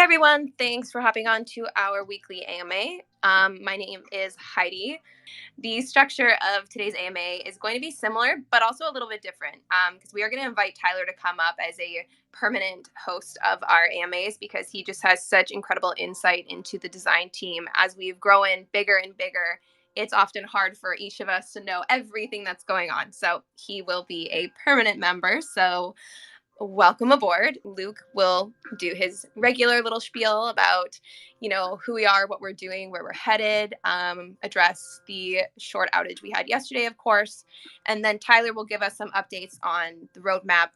everyone, thanks for hopping on to our weekly AMA. My name is Heidi. The structure of today's AMA is going to be similar, but also a little bit different because we are going to invite Tyler to come up as a permanent host of our AMAs because he just has such incredible insight into the design team. As we've grown bigger and bigger, it's often hard for each of us to know everything that's going on. So he will be a permanent member. So welcome aboard. Luke will do his regular little spiel about, who we are, what we're doing, where we're headed, address the short outage we had yesterday, of course. And then Tyler will give us some updates on the roadmap,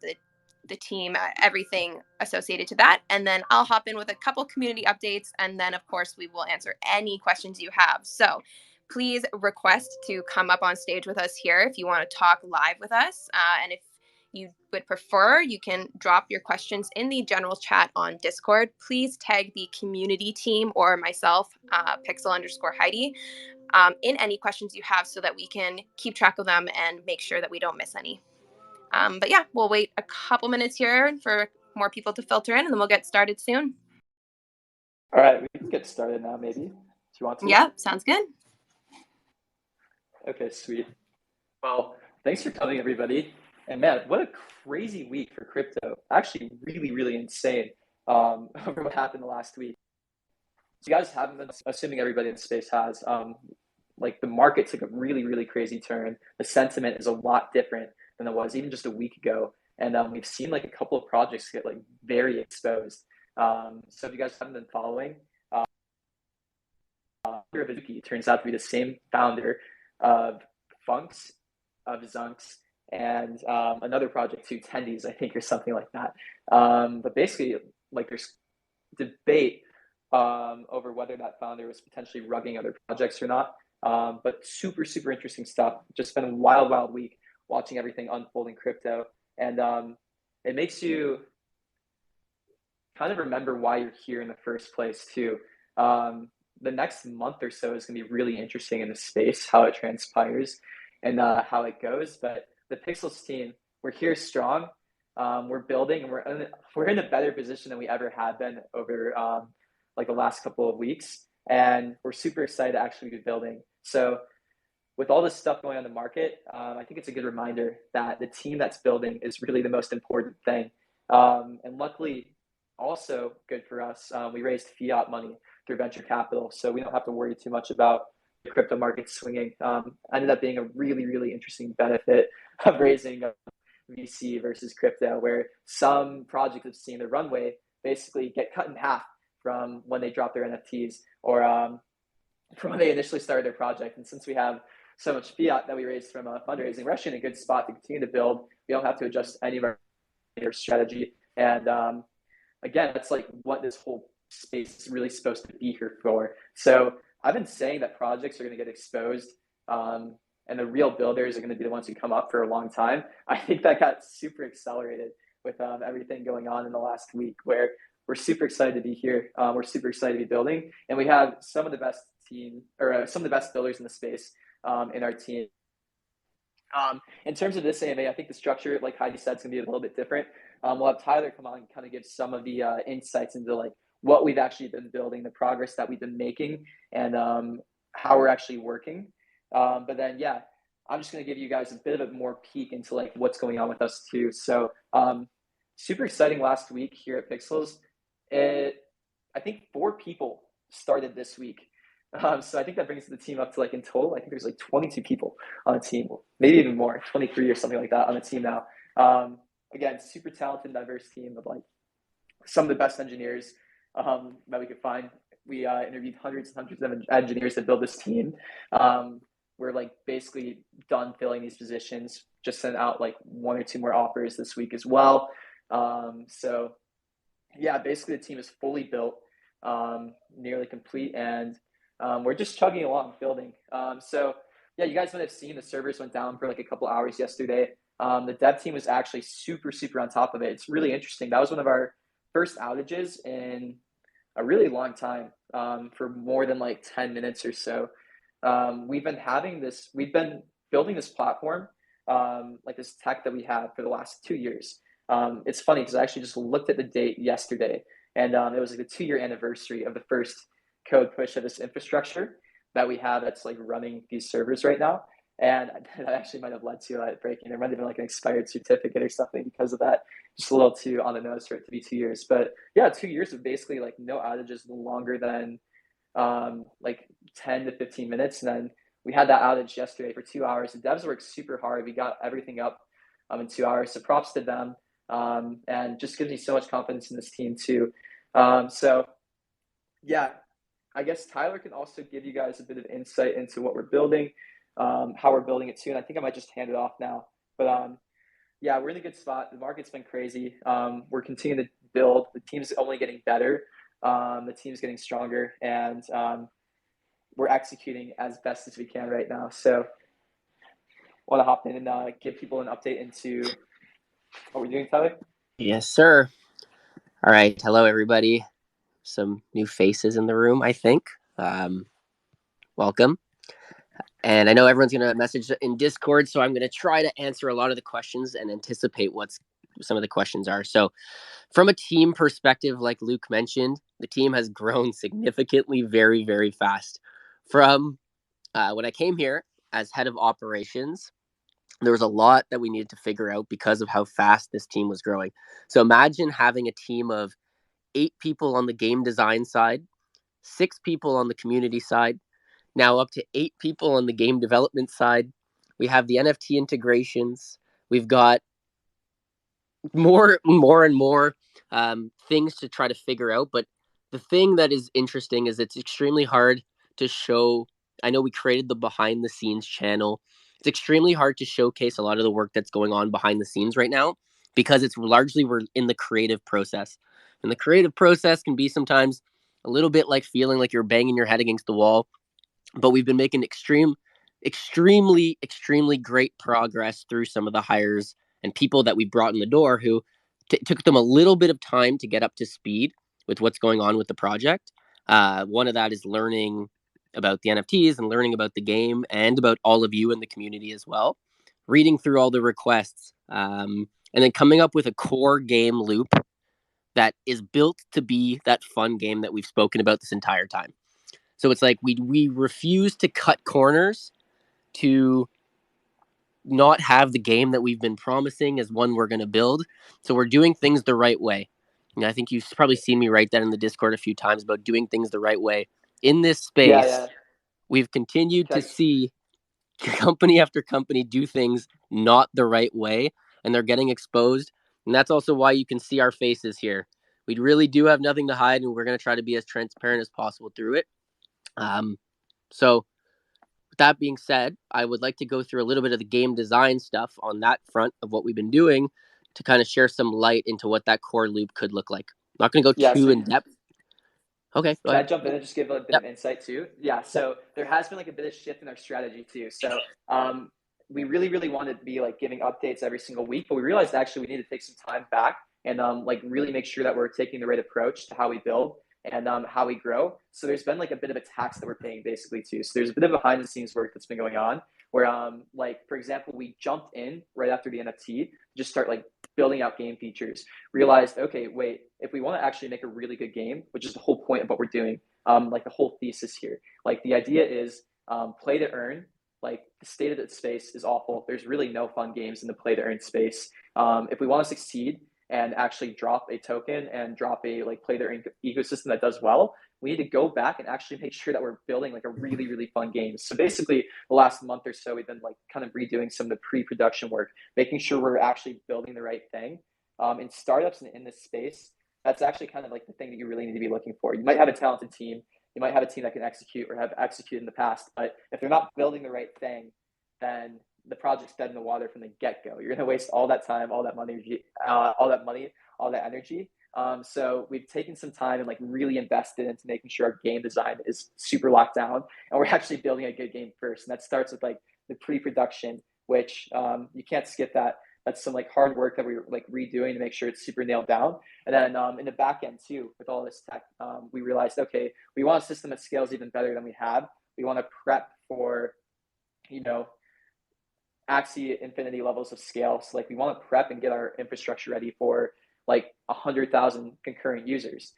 the team, everything associated to that. And then I'll hop in with a couple community updates. And then, of course, we will answer any questions you have. So please request to come up on stage with us here if you want to talk live with us. And if you would prefer, you can drop your questions in the general chat on Discord. Please tag the community team or myself, Pixel_Heidi, in any questions you have so that we can keep track of them and make sure that we don't miss any. But yeah, we'll wait a couple minutes here for more people to filter in and then we'll get started soon. All right, we can get started now maybe, if you want to. Yeah, sounds good. Okay, sweet. Well, thanks for coming, everybody. And man, what a crazy week for crypto. Actually, really, really insane over what happened the last week. So you guys haven't been, assuming everybody in the space has, like the market took a really, really crazy turn. The sentiment is a lot different than it was even just a week ago. And we've seen like a couple of projects get like very exposed. So if you guys haven't been following, it turns out to be the same founder of Funks, of Zunks, and another project too, Tendies, I think, or something like that. But basically, like there's debate over whether that founder was potentially rugging other projects or not. But super, super interesting stuff. Just been a wild, wild week watching everything unfold in crypto. And it makes you kind of remember why you're here in the first place too. The next month or so is going to be really interesting in the space, how it transpires and how it goes. But the Pixels team, we're here strong. We're building, and we're in a better position than we ever have been over like the last couple of weeks. And we're super excited to actually be building. So with all this stuff going on in the market, I think it's a good reminder that the team that's building is really the most important thing. And luckily, also good for us, we raised fiat money through venture capital, so we don't have to worry too much about the crypto market swinging. Ended up being a really, really interesting benefit of raising VC versus crypto, where some projects have seen the runway basically get cut in half from when they drop their NFTs or from when they initially started their project. And since we have so much fiat that we raised from fundraising, we're actually in a good spot to continue to build. We don't have to adjust any of our strategy. And again, that's like what this whole space is really supposed to be here for. So I've been saying that projects are going to get exposed and the real builders are going to be the ones who come up for a long time. I think that got super accelerated with everything going on in the last week, where we're super excited to be here. We're super excited to be building, and we have some of the best some of the best builders in the space in our team. In terms of this AMA, I think the structure, like Heidi said, is going to be a little bit different. We'll have Tyler come on and kind of give some of the insights into like what we've actually been building, the progress that we've been making, and how we're actually working. But then, yeah, I'm just going to give you guys a bit of a more peek into like what's going on with us too. So super exciting last week here at Pixels. I think 4 people started this week. So I think that brings the team up to like in total, I think there's like 22 people on the team, maybe even more, 23 or something like that on the team now. Again, super talented, diverse team of like some of the best engineers that we could find. We interviewed hundreds and hundreds of engineers that build this team. We're like basically done filling these positions, just sent out like 1 or 2 more offers this week as well. So yeah, basically the team is fully built, nearly complete, and we're just chugging along building. So yeah, you guys might have seen the servers went down for like a couple hours yesterday. The dev team was actually super, super on top of it. It's really interesting. That was one of our first outages in a really long time, for more than like 10 minutes or so. We've been building this platform, like this tech that we have for the last 2 years. It's funny because I actually just looked at the date yesterday, And it was like the 2-year anniversary of the first code push of this infrastructure that we have that's like running these servers right now. And that actually might have led to it breaking. There might have been like an expired certificate or something because of that. Just a little too on the nose for it to be 2 years. But yeah, 2 years of basically like no outages longer than like 10 to 15 minutes. And then we had that outage yesterday for 2 hours. The devs worked super hard. We got everything up in 2 hours. So props to them. And just gives me so much confidence in this team too. So yeah, I guess Tyler can also give you guys a bit of insight into what we're building, how we're building it too. And I think I might just hand it off now. But yeah, we're in a good spot. The market's been crazy. We're continuing to build. The team's only getting better. The team's getting stronger, and we're executing as best as we can right now. So, want to hop in and give people an update into what we're doing, Tyler? Yes, sir. All right. Hello, everybody. Some new faces in the room, I think. Welcome. And I know everyone's going to message in Discord, so I'm going to try to answer a lot of the questions and anticipate what some of the questions are. So, from a team perspective, like Luke mentioned, the team has grown significantly very, very fast. From when I came here as head of operations, there was a lot that we needed to figure out because of how fast this team was growing. So imagine having a team of 8 people on the game design side, 6 people on the community side, now up to 8 people on the game development side. We have the NFT integrations. We've got more and more things to try to figure out. But the thing that is interesting is it's extremely hard to show. I know we created the behind the scenes channel. It's extremely hard to showcase a lot of the work that's going on behind the scenes right now because it's largely we're in the creative process. And the creative process can be sometimes a little bit like feeling like you're banging your head against the wall. But we've been making extremely great progress through some of the hires and people that we brought in the door who took them a little bit of time to get up to speed with what's going on with the project. One of that is learning about the NFTs and learning about the game and about all of you in the community as well. Reading through all the requests and then coming up with a core game loop that is built to be that fun game that we've spoken about this entire time. So it's like we refuse to cut corners to not have the game that we've been promising as one we're going to build. So we're doing things the right way. And I think you've probably seen me write that in the Discord a few times about doing things the right way. In this space, Yeah. we've continued to see company after company do things not the right way, and they're getting exposed. And that's also why you can see our faces here. We really do have nothing to hide, and we're going to try to be as transparent as possible through it. So with that being said, I would like to go through a little bit of the game design stuff on that front of what we've been doing to kind of share some light into what that core loop could look like. I'm not going to go too in depth. Okay, go Can I ahead. jump in and just give a bit of insight too? Yeah, so there has been like a bit of shift in our strategy too. So we really wanted to be like giving updates every single week, but we realized actually we need to take some time back and like really make sure that we're taking the right approach to how we build and how we grow. So there's been like a bit of a tax that we're paying basically too. So there's a bit of behind the scenes work that's been going on where like for example, we jumped in right after the NFT, just start like building out game features, realized, okay, wait, if we want to actually make a really good game, which is the whole point of what we're doing, like the whole thesis here, like the idea is play to earn. Like the state of the space is awful. There's really no fun games in the play to earn space. If we want to succeed and actually drop a token and drop a like play to earn ecosystem that does well, we need to go back and actually make sure that we're building like a really fun game. So basically the last month or so, we've been like kind of redoing some of the pre-production work, making sure we're actually building the right thing. In startups and in this space, that's actually kind of like the thing that you really need to be looking for. You might have a talented team, you might have a team that can execute or have executed in the past, but if they're not building the right thing, then the project's dead in the water from the get-go. You're going to waste all that time, all that money, all that energy. So we've taken some time and like really invested into making sure our game design is super locked down, and we're actually building a good game first. And that starts with like the pre-production, which you can't skip that. That's some like hard work that we're like redoing to make sure it's super nailed down. And then in the back end too, with all this tech, we realized, okay, we want a system that scales even better than we have. We want to prep for, Axie infinity levels of scale. So like we want to prep and get our infrastructure ready for like 100,000 concurrent users.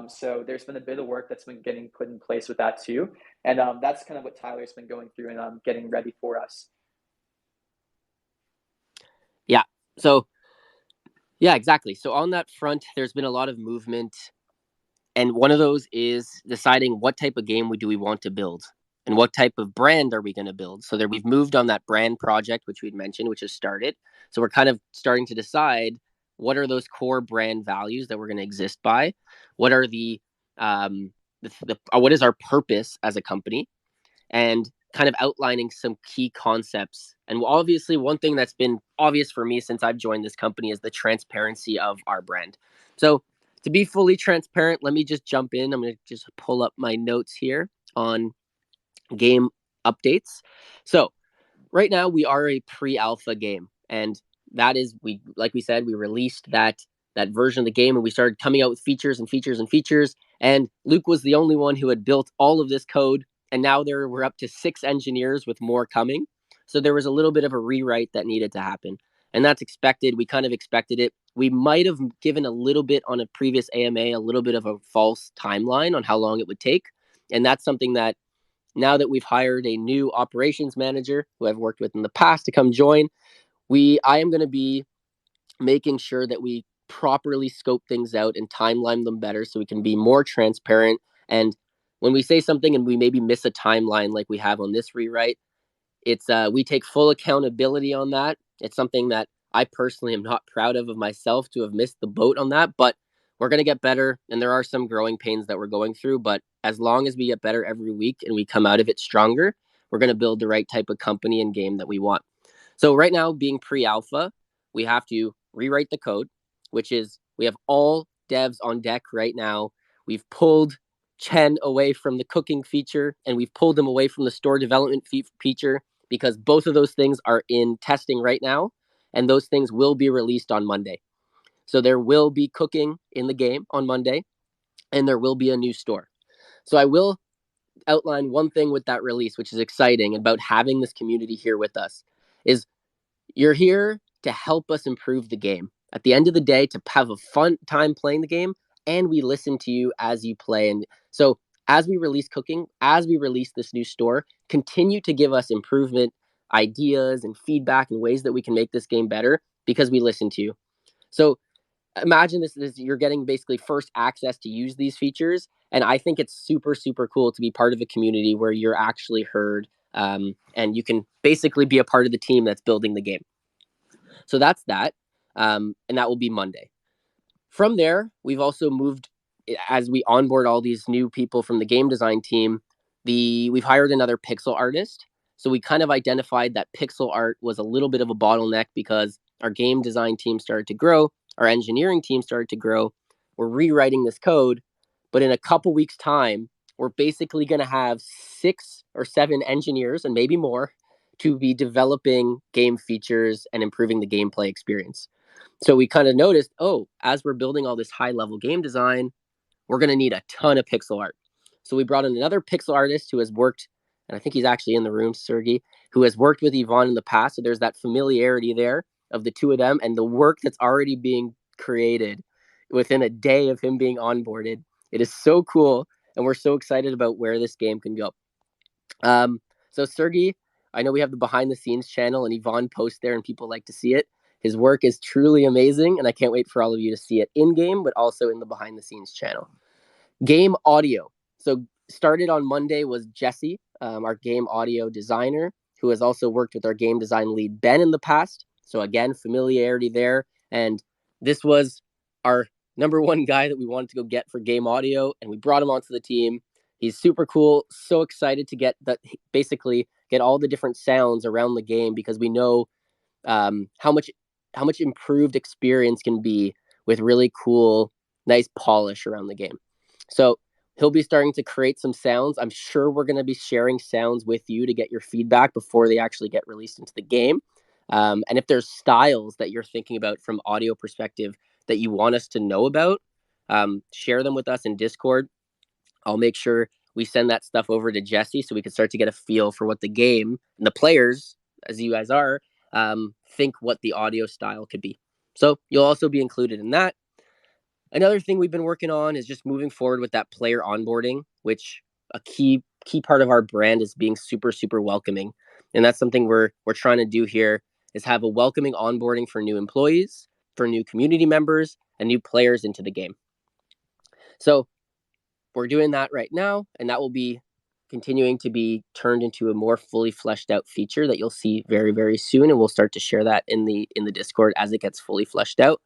So there's been a bit of work that's been getting put in place with that too. And that's kind of what Tyler's been going through and getting ready for us. Yeah. So, yeah, exactly. So on that front, there's been a lot of movement. And one of those is deciding what type of game do we want to build and what type of brand are we going to build. So there we've moved on that brand project, which we'd mentioned, which has started. So we're kind of starting to decide what are those core brand values that we're going to exist by? What are what is our purpose as a company? And kind of outlining some key concepts. And obviously, one thing that's been obvious for me since I've joined this company is the transparency of our brand. So, to be fully transparent, let me just jump in. I'm going to just pull up my notes here on game updates. So, right now we are a pre-alpha game, and that is like we said, we released that version of the game and we started coming out with features and features and features, and Luke was the only one who had built all of this code, and now we're up to 6 engineers with more coming. So there was a little bit of a rewrite that needed to happen, and that's expected. We kind of expected it. We might have given a little bit on a previous AMA, a little bit of a false timeline on how long it would take, and that's something that now that we've hired a new operations manager who I've worked with in the past to come join, I am going to be making sure that we properly scope things out and timeline them better so we can be more transparent. And when we say something and we maybe miss a timeline like we have on this rewrite, it's we take full accountability on that. It's something that I personally am not proud of myself to have missed the boat on that, but we're going to get better, and there are some growing pains that we're going through, but as long as we get better every week and we come out of it stronger, we're going to build the right type of company and game that we want. So right now, being pre-alpha, we have to rewrite the code, which is we have all devs on deck right now. We've pulled Chen away from the cooking feature, and we've pulled him away from the store development feature, because both of those things are in testing right now, and those things will be released on Monday. So there will be cooking in the game on Monday, and there will be a new store. So I will outline one thing with that release, which is exciting about having this community here with us, is you're here to help us improve the game. At the end of the day, to have a fun time playing the game, and we listen to you as you play. And so as we release cooking, as we release this new store, continue to give us improvement ideas and feedback and ways that we can make this game better, because we listen to you. So imagine this is you're getting basically first access to use these features, and I think it's super, super cool to be part of a community where you're actually heard, and you can basically be a part of the team that's building the game. So that's that, and that will be Monday. From there, we've also moved, as we onboard all these new people from the game design team, we've hired another pixel artist. So we kind of identified that pixel art was a little bit of a bottleneck because our game design team started to grow, our engineering team started to grow. We're rewriting this code, but in a couple weeks' time, we're basically going to have 6 or 7 engineers and maybe more to be developing game features and improving the gameplay experience. So we kind of noticed, as we're building all this high level game design, we're going to need a ton of pixel art. So we brought in another pixel artist who has worked, and I think he's actually in the room, Sergey, who has worked with Yvonne in the past. So there's that familiarity there of the two of them, and the work that's already being created within a day of him being onboarded. It is so cool, and we're so excited about where this game can go. So Sergey, I know we have the behind the scenes channel, and Yvonne posts there and people like to see it. His work is truly amazing, and I can't wait for all of you to see it in game, but also in the behind the scenes channel. Game audio. So started on Monday was Jesse, our game audio designer, who has also worked with our game design lead Ben in the past. So again, familiarity there. And this was our number one guy that we wanted to go get for game audio, and we brought him onto the team. He's super cool. So excited to basically get all the different sounds around the game, because we know how much improved experience can be with really cool, nice polish around the game. So he'll be starting to create some sounds. I'm sure we're going to be sharing sounds with you to get your feedback before they actually get released into the game. And if there's styles that you're thinking about from audio perspective that you want us to know about, share them with us in Discord. I'll make sure we send that stuff over to Jesse so we can start to get a feel for what the game and the players, as you guys are, think what the audio style could be. So you'll also be included in that. Another thing we've been working on is just moving forward with that player onboarding, which a key part of our brand is being super, super welcoming. And that's something we're trying to do here, is have a welcoming onboarding for new employees, for new community members, and new players into the game. So we're doing that right now, and that will be continuing to be turned into a more fully fleshed out feature that you'll see very, very soon. And we'll start to share that in the Discord as it gets fully fleshed out.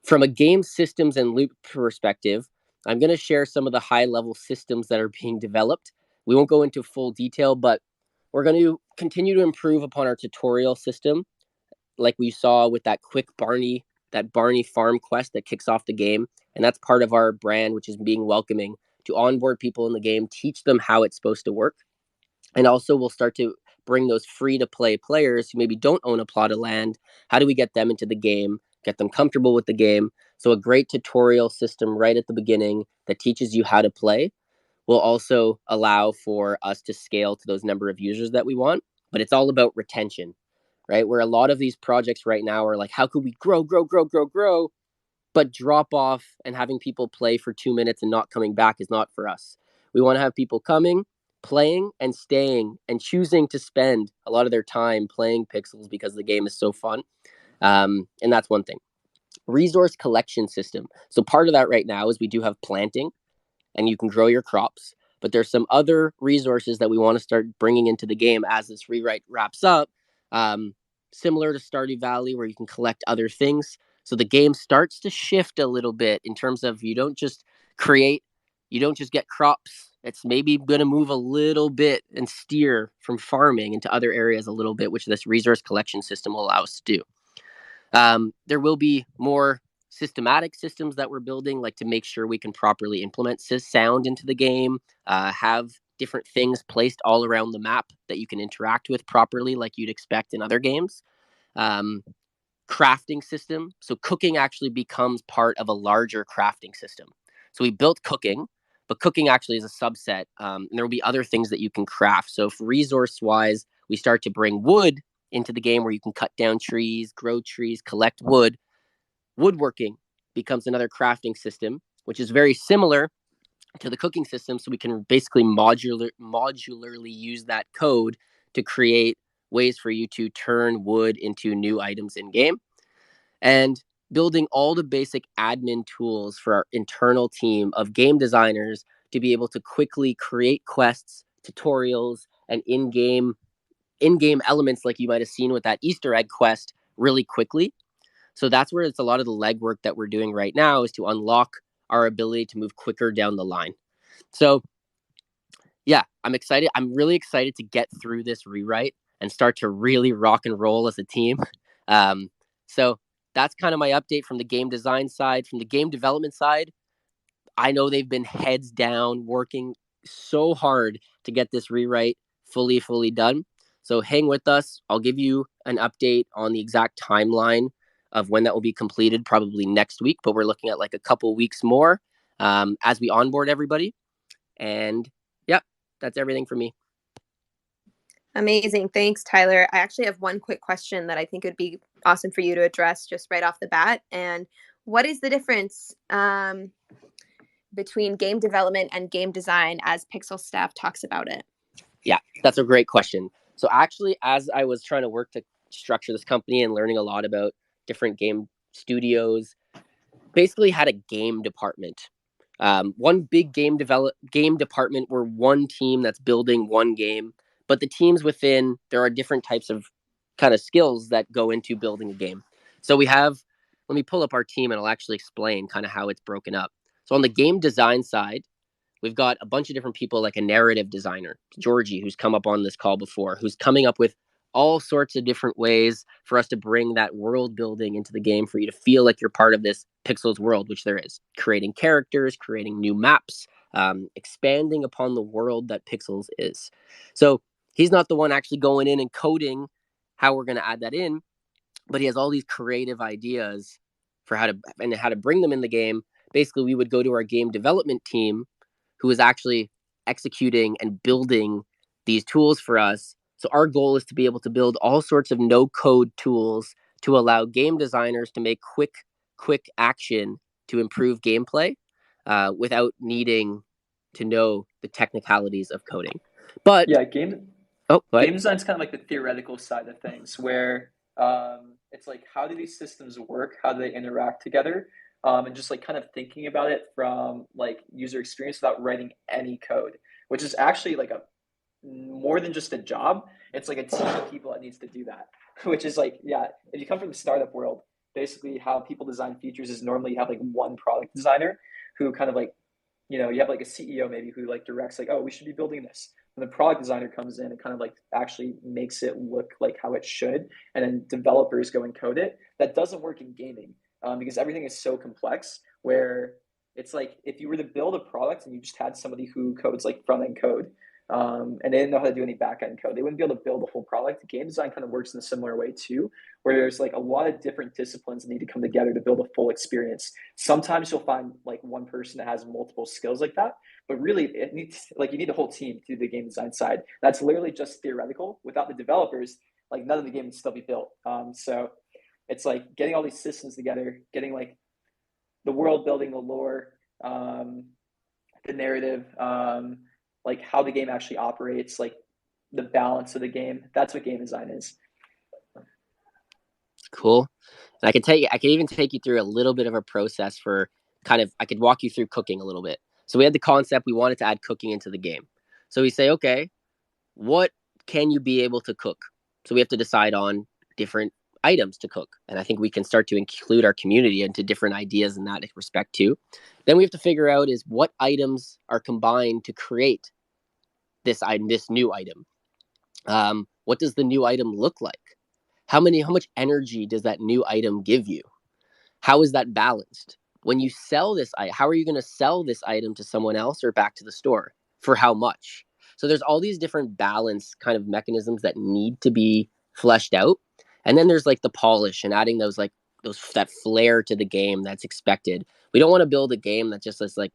From a game systems and loop perspective, I'm going to share some of the high level systems that are being developed. We won't go into full detail, but we're going to continue to improve upon our tutorial system, like we saw with that Barney farm quest that kicks off the game. And that's part of our brand, which is being welcoming, to onboard people in the game, teach them how it's supposed to work. And also we'll start to bring those free to play players who maybe don't own a plot of land. How do we get them into the game, get them comfortable with the game? So a great tutorial system right at the beginning that teaches you how to play will also allow for us to scale to those number of users that we want. But it's all about retention, right? Where a lot of these projects right now are like, how could we grow, but drop off and having people play for 2 minutes and not coming back is not for us. We want to have people coming, playing, and staying, and choosing to spend a lot of their time playing Pixels because the game is so fun. And that's one thing. Resource collection system. So part of that right now is we do have planting, and you can grow your crops. But there's some other resources that we want to start bringing into the game as this rewrite wraps up, similar to Stardew Valley, where you can collect other things. So the game starts to shift a little bit in terms of you don't just get crops. It's maybe going to move a little bit and steer from farming into other areas a little bit, which this resource collection system will allow us to do. There will be more systematic systems that we're building, like to make sure we can properly implement sound into the game, have different things placed all around the map that you can interact with properly, like you'd expect in other games. Crafting system. So cooking actually becomes part of a larger crafting system. So we built cooking, but cooking actually is a subset. And there will be other things that you can craft. So if resource wise, we start to bring wood into the game where you can cut down trees, grow trees, collect wood. Woodworking becomes another crafting system, which is very similar to the cooking system. So we can basically modularly use that code to create ways for you to turn wood into new items in game. And building all the basic admin tools for our internal team of game designers to be able to quickly create quests, tutorials, and in-game elements like you might have seen with that Easter egg quest really quickly. So that's where it's a lot of the legwork that we're doing right now, is to unlock our ability to move quicker down the line. So yeah, I'm excited. I'm really excited to get through this rewrite and start to really rock and roll as a team. So that's kind of my update from the game design side. From the game development side, I know they've been heads down working so hard to get this rewrite fully done. So hang with us. I'll give you an update on the exact timeline of when that will be completed, probably next week, but we're looking at like a couple weeks more as we onboard everybody. And yeah, that's everything for me. Amazing. Thanks, Tyler. I actually have one quick question that I think would be awesome for you to address just right off the bat. And what is the difference between game development and game design as Pixel staff talks about it? Yeah, that's a great question. So actually, as I was trying to work to structure this company and learning a lot about different game studios, basically had a game department. One big game department, where one team that's building one game, but the teams within, there are different types of kind of skills that go into building a game. So we have, let me pull up our team and I'll actually explain kind of how it's broken up. So on the game design side, we've got a bunch of different people, like a narrative designer, Georgie, who's come up on this call before, who's coming up with all sorts of different ways for us to bring that world building into the game for you to feel like you're part of this Pixels world, which there is. Creating characters, creating new maps, expanding upon the world that Pixels is. So he's not the one actually going in and coding how we're going to add that in, but he has all these creative ideas for how to bring them in the game. Basically, we would go to our game development team, who is actually executing and building these tools for us. So our goal is to be able to build all sorts of no-code tools to allow game designers to make quick action to improve gameplay without needing to know the technicalities of coding. But yeah, game design is kind of like the theoretical side of things, where it's like, how do these systems work? How do they interact together? And just like kind of thinking about it from like user experience without writing any code, which is actually like a more than just a job. It's like a team of people that needs to do that, which is like, yeah, if you come from the startup world, basically how people design features is normally you have like one product designer who kind of like, you have like a CEO maybe who like directs like, oh, we should be building this. And the product designer comes in and kind of like actually makes it look like how it should. And then developers go and code it. That doesn't work in gaming because everything is so complex where it's like if you were to build a product and you just had somebody who codes like front end code and they didn't know how to do any back end code, they wouldn't be able to build a whole product. Game design kind of works in a similar way too, where there's like a lot of different disciplines that need to come together to build a full experience. Sometimes you'll find like one person that has multiple skills like that, but really it needs like you need the whole team to do the game design side. That's literally just theoretical. Without the developers, like none of the game would still be built. So it's like getting all these systems together, getting like the world building, the lore, the narrative, like how the game actually operates, like the balance of the game. That's what game design is. Cool. And I can even take you through a little bit of a process for I could walk you through cooking a little bit. So we had the concept, we wanted to add cooking into the game. So we say, okay, what can you be able to cook? So we have to decide on different items to cook. And I think we can start to include our community into different ideas in that respect too. Then we have to figure out is what items are combined to create this new item. What does the new item look like? How much energy does that new item give you? How is that balanced? When you sell this, how are you going to sell this item to someone else or back to the store? For how much? So there's all these different balance kind of mechanisms that need to be fleshed out. And then there's like the polish and adding that flair to the game that's expected. We don't want to build a game that just is like,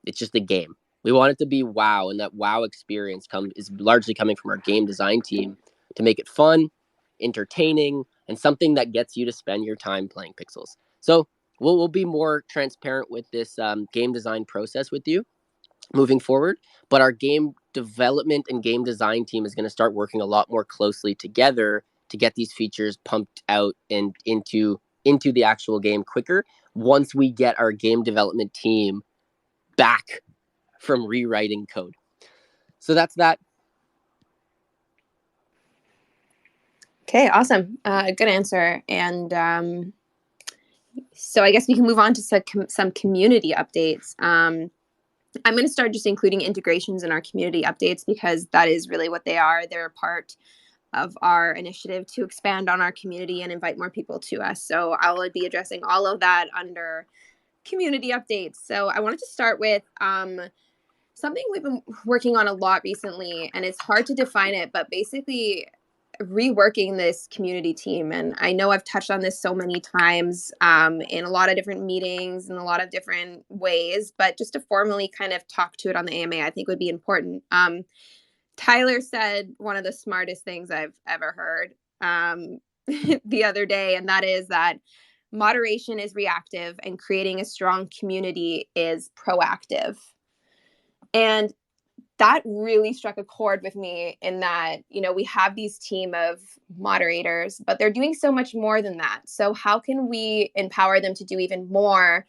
it's just a game. We want it to be wow, and that wow experience is largely coming from our game design team to make it fun, entertaining, and something that gets you to spend your time playing Pixels. So we'll be more transparent with this game design process with you moving forward, but our game development and game design team is going to start working a lot more closely together to get these features pumped out and into the actual game quicker once we get our game development team back from rewriting code. So that's that. Okay, awesome. Good answer. And so I guess we can move on to some community updates. I'm going to start just including integrations in our community updates because that is really what they are. They're a part of our initiative to expand on our community and invite more people to us. So I will be addressing all of that under community updates. So I wanted to start with something we've been working on a lot recently, and it's hard to define it, but basically reworking this community team. And I know I've touched on this so many times in a lot of different meetings and a lot of different ways, but just to formally kind of talk to it on the AMA, I think would be important. Tyler said one of the smartest things I've ever heard the other day, and that is that moderation is reactive and creating a strong community is proactive. And that really struck a chord with me in that, we have these team of moderators, but they're doing so much more than that. So how can we empower them to do even more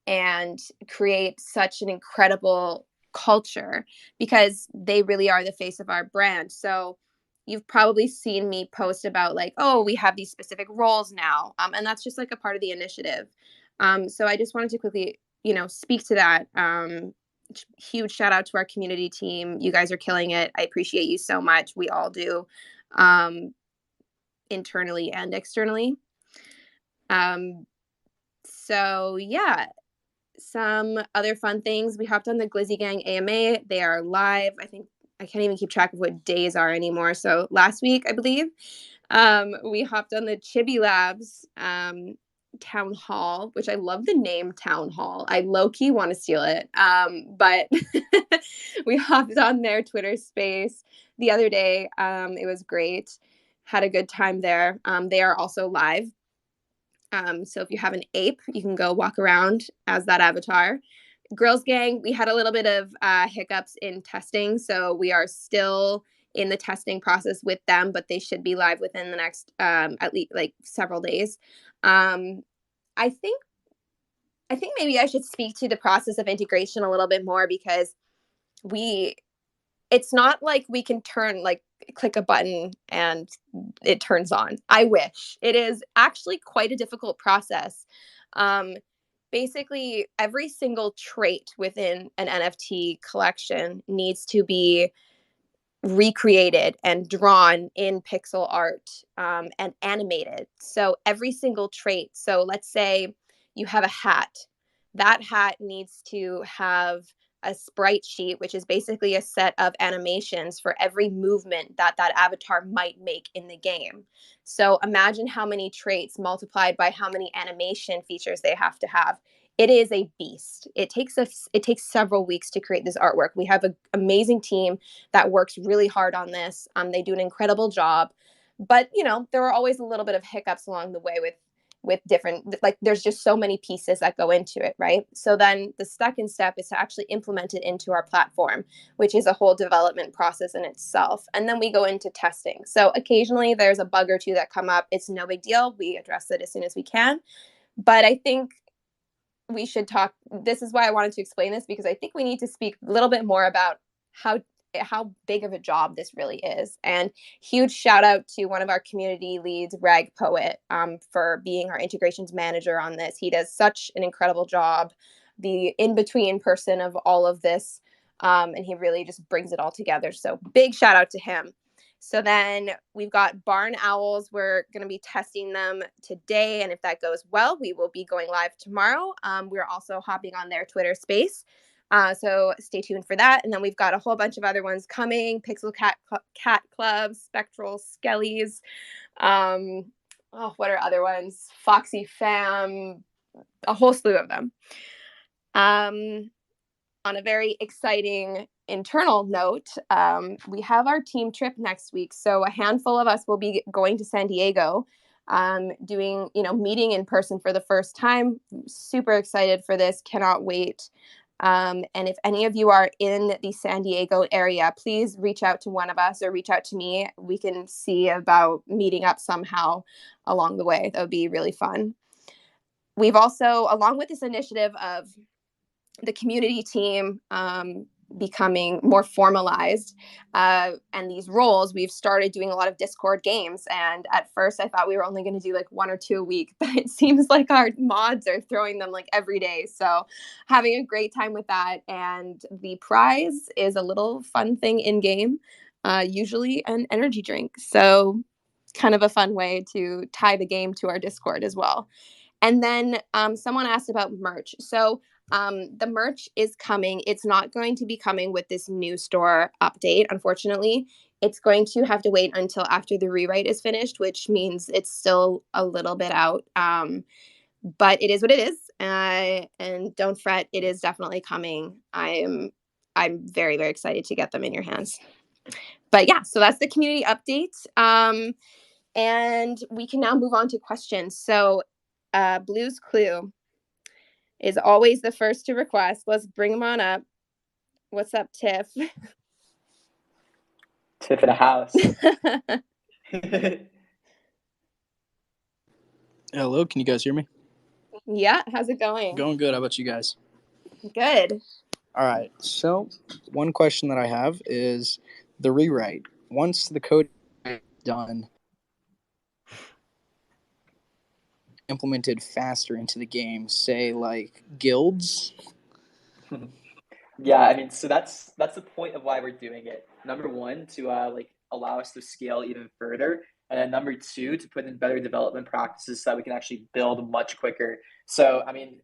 and create such an incredible culture? Because they really are the face of our brand. So you've probably seen me post about like, oh, we have these specific roles now. And that's just like a part of the initiative. So I just wanted to quickly, speak to that. Huge shout out to our community team. You guys are killing it. I appreciate you so much. We all do, internally and externally. So yeah, some other fun things. We hopped on the Glizzy Gang AMA. They are live. I think I can't even keep track of what days are anymore. So last week, I believe, we hopped on the Chibi Labs town hall, which I love the name town hall. I low-key want to steal it. But we hopped on their Twitter space the other day. It was great. Had a good time there. They are also live. So if you have an ape, you can go walk around as that avatar. Girls Gang, we had a little bit of hiccups in testing, so we are still in the testing process with them, but they should be live within the next at least like several days. I think maybe I should speak to the process of integration a little bit more, because it's not like we can click a button and it turns on. I wish. It is actually quite a difficult process. Basically, every single trait within an NFT collection needs to be recreated and drawn in pixel art, and animated. So every single trait. So let's say you have a hat. That hat needs to have a sprite sheet, which is basically a set of animations for every movement that that avatar might make in the game. So imagine how many traits multiplied by how many animation features they have to have. It is a beast. It takes several weeks to create this artwork. We have an amazing team that works really hard on this. They do an incredible job, but there are always a little bit of hiccups along the way with different, like, there's just so many pieces that go into it, right? So then the second step is to actually implement it into our platform, which is a whole development process in itself. And then we go into testing. So occasionally there's a bug or two that come up. It's no big deal. We address it as soon as we can. But I think we should talk. This is why I wanted to explain this, because I think we need to speak a little bit more about how big of a job this really is. And huge shout out to one of our community leads, Rag Poet, for being our integrations manager on this. He does such an incredible job, the in-between person of all of this, and he really just brings it all together. So big shout out to him. So then we've got barn owls. We're going to be testing them today, and if that goes well, we will be going live tomorrow. We're also hopping on their Twitter space. So stay tuned for that. And then we've got a whole bunch of other ones coming. Pixel Cat Club, Spectral Skellies. What are other ones? Foxy Fam, a whole slew of them. On a very exciting internal note, we have our team trip next week. So a handful of us will be going to San Diego, doing, meeting in person for the first time. Super excited for this. Cannot wait. And if any of you are in the San Diego area, please reach out to one of us or reach out to me. We can see about meeting up somehow along the way. That would be really fun. We've also, along with this initiative of the community team becoming more formalized, and these roles, we've started doing a lot of Discord games. And at first I thought we were only going to do like 1 or 2 a week, but it seems like our mods are throwing them like every day. So having a great time with that. And the prize is a little fun thing in game, usually an energy drink. So kind of a fun way to tie the game to our Discord as well. And then someone asked about merch. So the merch is coming. It's not going to be coming with this new store update, unfortunately. It's going to have to wait until after the rewrite is finished, which means it's still a little bit out. But it is what it is. And don't fret, it is definitely coming. I'm very, very excited to get them in your hands. But yeah, so that's the community update. And we can now move on to questions. So Blue's Clue is always the first to request. Let's bring him on up. What's up, Tiff? Tiff in the house. Hello, can you guys hear me? Yeah, how's it going? Going good. How about you guys? Good. All right. So, one question that I have is the rewrite. Once the code is done, implemented faster into the game, say like guilds. Yeah, I mean, so that's the point of why we're doing it. Number one, to like allow us to scale even further, and then number two, to put in better development practices so that we can actually build much quicker. So, I mean,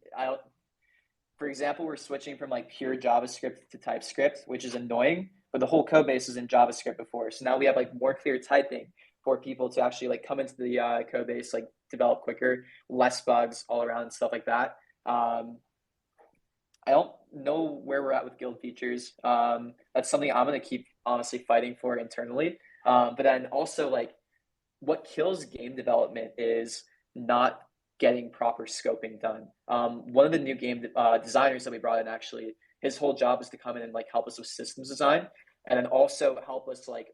for example, we're switching from like pure JavaScript to TypeScript, which is annoying, but the whole code base was in JavaScript before. So now we have like more clear typing for people to actually like come into the code base, like develop quicker, less bugs all around and stuff like that. I don't know where we're at with guild features. That's something I'm going to keep honestly fighting for internally. But then also, like, what kills game development is not getting proper scoping done. One of the new game designers that we brought in, actually, his whole job is to come in and like help us with systems design, and then also help us like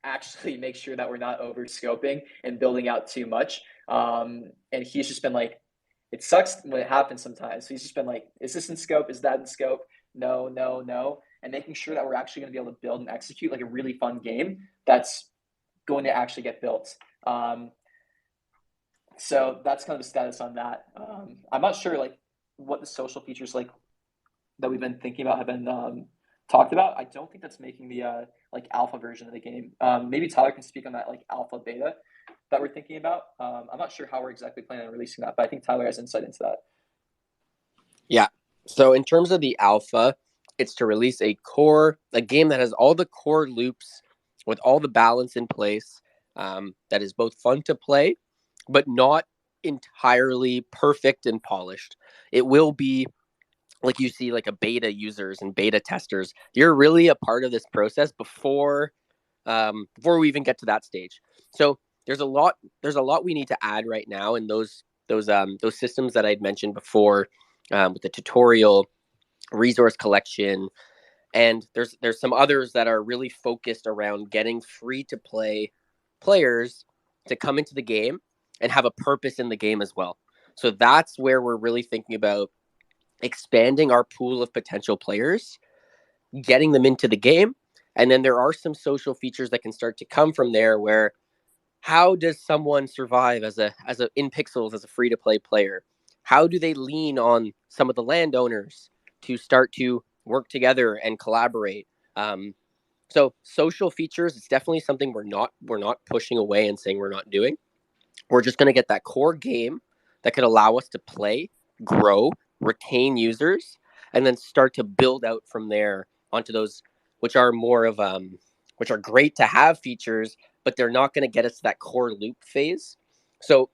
actually make sure that we're not over scoping and building out too much. And he's just been like, it sucks when it happens sometimes. So he's just been like, is this in scope? Is that in scope? No, no, no. And making sure that we're actually going to be able to build and execute like a really fun game that's going to actually get built. So that's kind of the status on that. I'm not sure like what the social features like that we've been thinking about have been talked about. I don't think that's making the like alpha version of the game. Maybe Tyler can speak on that like alpha beta that we're thinking about. I'm not sure how we're exactly planning on releasing that, but I think Tyler has insight into that. Yeah. So in terms of the alpha, it's to release a game that has all the core loops with all the balance in place, that is both fun to play, but not entirely perfect and polished. It will be like you see like a beta users and beta testers. You're really a part of this process before we even get to that stage. So there's a lot we need to add right now in those systems that I'd mentioned before, with the tutorial, resource collection, and there's some others that are really focused around getting free to play players to come into the game and have a purpose in the game as well. So that's where we're really thinking about expanding our pool of potential players, getting them into the game, and then there are some social features that can start to come from there, where how does someone survive as a in pixels as a free to play player? How do they lean on some of the landowners to start to work together and collaborate? So social features, it's definitely something we're not pushing away and saying we're not doing. We're just going to get that core game that could allow us to play, grow, retain users, and then start to build out from there onto those, which are more of which are great to have features, but they're not going to get us to that core loop phase. So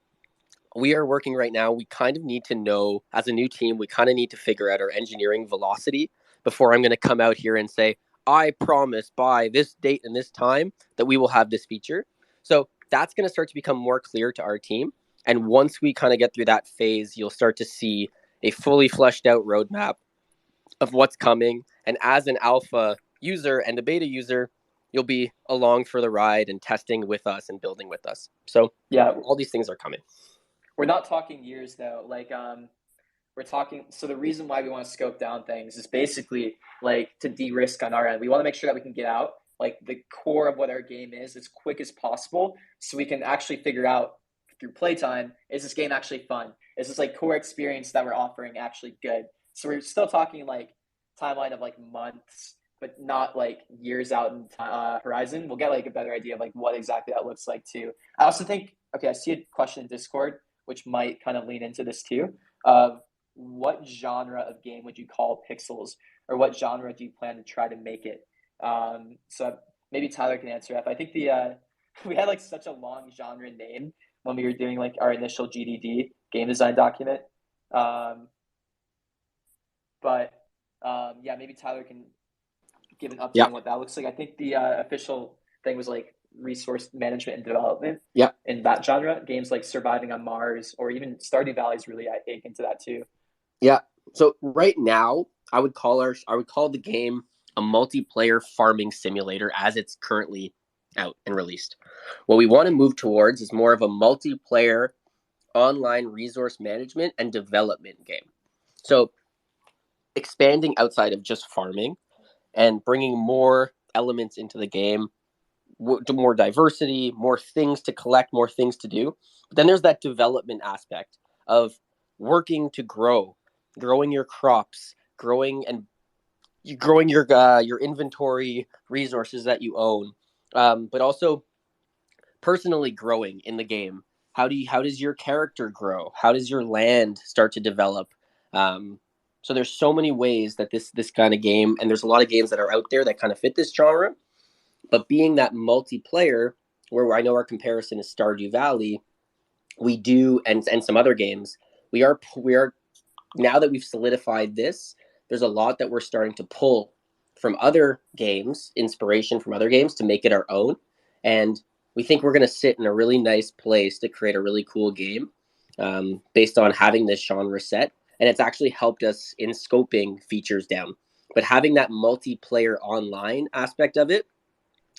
we are working right now. We kind of need to know, as a new team, we kind of need to figure out our engineering velocity before I'm going to come out here and say, I promise by this date and this time that we will have this feature. So that's going to start to become more clear to our team. And once we kind of get through that phase, you'll start to see a fully fleshed out roadmap of what's coming. And as an alpha user and a beta user, you'll be along for the ride and testing with us and building with us. So yeah, all these things are coming. We're not talking years though. Like we're talking. So the reason why we want to scope down things is basically like to de-risk on our end. We want to make sure that we can get out like the core of what our game is as quick as possible, so we can actually figure out through playtime, is this game actually fun? Is this like core experience that we're offering actually good? So we're still talking like timeline of like months, but not like years out in horizon. We'll get like a better idea of like what exactly that looks like too. I also think, okay, I see a question in Discord, which might kind of lean into this too. What genre of game would you call Pixels, or what genre do you plan to try to make it? So maybe Tyler can answer that. But I think we had like such a long genre name when we were doing like our initial GDD game design document. Yeah, maybe Tyler can give an update on what that looks like. I think the official thing was like resource management and development. Yeah. In that genre, games like Surviving on Mars or even Stardew Valley is really ache into that too. Yeah. So right now, I would call the game a multiplayer farming simulator as it's currently out and released. What we want to move towards is more of a multiplayer online resource management and development game. So expanding outside of just farming and bringing more elements into the game, more diversity, more things to collect, more things to do. But then there's that development aspect of working to growing your crops, growing your inventory resources that you own, but also personally growing in the game. How does your character grow? How does your land start to develop? So there's so many ways that this kind of game, and there's a lot of games that are out there that kind of fit this genre. But being that multiplayer, where I know our comparison is Stardew Valley, we do, and some other games, we are now that we've solidified this, there's a lot that we're starting to pull from other games, inspiration from other games to make it our own. And we think we're going to sit in a really nice place to create a really cool game. based on having this genre set. And it's actually helped us in scoping features down. But having that multiplayer online aspect of it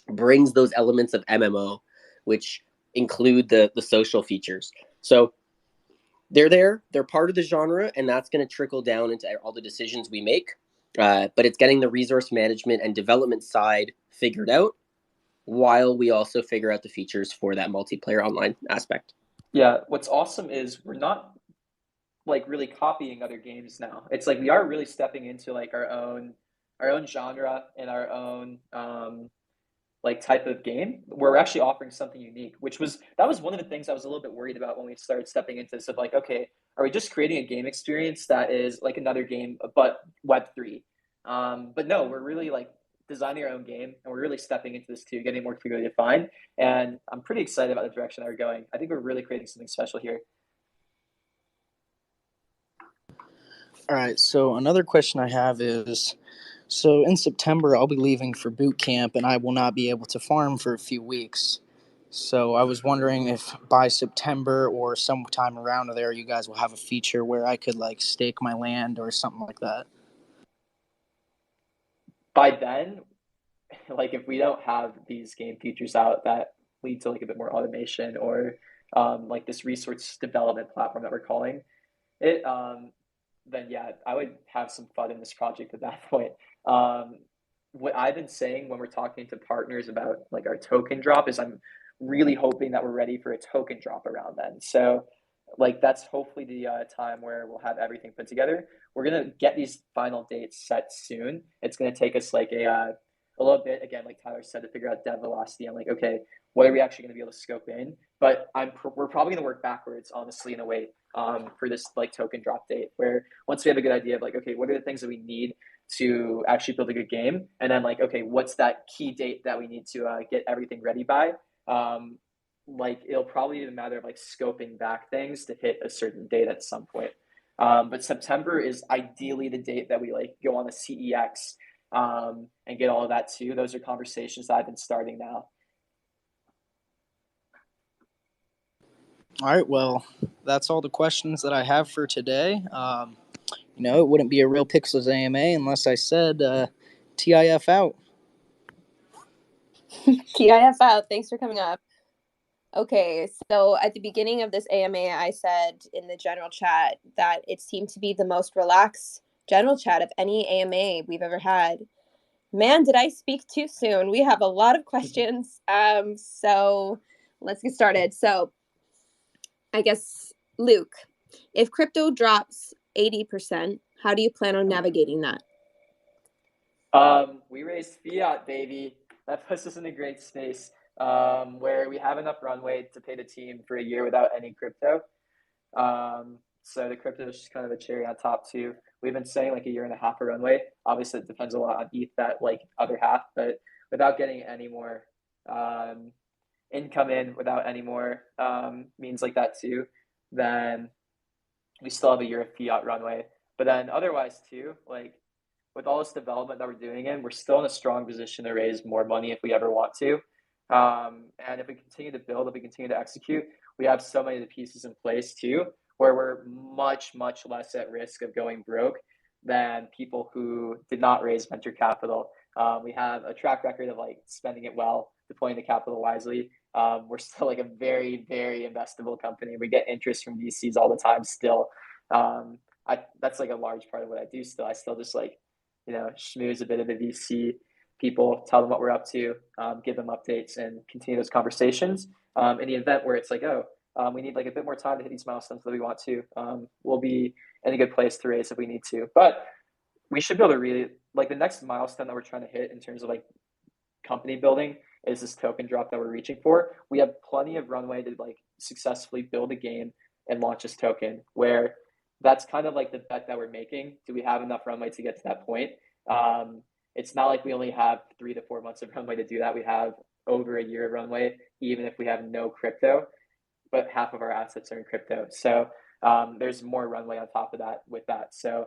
brings those elements of MMO, which include the social features. So they're part of the genre, and that's going to trickle down into all the decisions we make. But it's getting the resource management and development side figured out while we also figure out the features for that multiplayer online aspect. Yeah, what's awesome is we're not like really copying other games now. It's like we are really stepping into like our own genre and our own like type of game. We're actually offering something unique, that was one of the things I was a little bit worried about when we started stepping into this of like, okay, are we just creating a game experience that is like another game but Web3? But no, we're really like designing our own game, and we're really stepping into this too, getting more clearly defined. And I'm pretty excited about the direction that we're going. I think we're really creating something special here. All right, so another question I have is, so in September I'll be leaving for boot camp and I will not be able to farm for a few weeks. So I was wondering if by September or sometime around there you guys will have a feature where I could like stake my land or something like that. By then, like if we don't have these game features out that lead to like a bit more automation or like this resource development platform that we're calling it, then yeah, I would have some fun in this project at that point. What I've been saying when we're talking to partners about like our token drop is I'm really hoping that we're ready for a token drop around then. So like that's hopefully the time where we'll have everything put together. We're gonna get these final dates set soon. It's gonna take us like a little bit again, like Tyler said, to figure out dev velocity. I'm like, okay, what are we actually gonna be able to scope in? But we're probably gonna work backwards, honestly, in a way, for this like token drop date. Where once we have a good idea of like, okay, what are the things that we need to actually build a good game, and then like, okay, what's that key date that we need to get everything ready by? Like it'll probably be a matter of like scoping back things to hit a certain date at some point. But September is ideally the date that we like go on the CEX and get all of that too. Those are conversations that I've been starting now. All right, well, that's all the questions that I have for today. It wouldn't be a real Pixels AMA unless I said TIF out. TIF out. Thanks for coming up. Okay, so at the beginning of this AMA, I said in the general chat that it seemed to be the most relaxed general chat of any AMA we've ever had. Man, did I speak too soon? We have a lot of questions. So let's get started. So I guess, Luke, if crypto drops 80%, how do you plan on navigating that? We raised fiat, baby. That puts us in a great space where we have enough runway to pay the team for a year without any crypto. So the crypto is just kind of a cherry on top too. We've been saying like a year and a half of runway. Obviously, it depends a lot on ETH, that like other half, but without getting any more income in, without any more means like that too, then we still have a year of fiat runway. But then otherwise too, like with all this development that we're doing we're still in a strong position to raise more money if we ever want to. And if we continue to build, if we continue to execute, we have so many of the pieces in place too, where we're much, much less at risk of going broke than people who did not raise venture capital. We have a track record of like spending it well, deploying the capital wisely. We're still like a very, very investable company. We get interest from VCs all the time still. That's like a large part of what I do still. I still just like, schmooze a bit of the VC people, tell them what we're up to, give them updates, and continue those conversations. In the event where it's like, we need like a bit more time to hit these milestones that we want to, we'll be in a good place to raise if we need to. But we should be able to really, like the next milestone that we're trying to hit in terms of like company building is this token drop that we're reaching for. We have plenty of runway to like successfully build a game and launch this token, where that's kind of like the bet that we're making. Do we have enough runway to get to that point? It's not like we only have 3 to 4 months of runway to do that. We have over a year of runway, even if we have no crypto, but half of our assets are in crypto. So there's more runway on top of that with that. So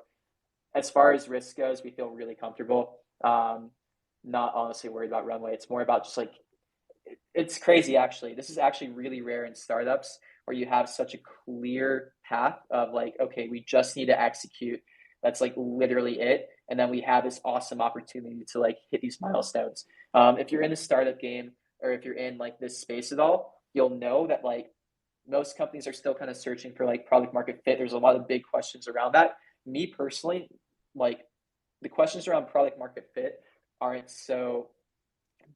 as far as risk goes, we feel really comfortable. Not honestly worried about runway. It's more about just like, it's crazy actually. This is actually really rare in startups where you have such a clear path of like, okay, we just need to execute. That's like literally it. And then we have this awesome opportunity to like hit these milestones. If you're in the startup game or if you're in like this space at all, you'll know that like most companies are still kind of searching for like product market fit. There's a lot of big questions around that. Me personally, like the questions around product market fit aren't so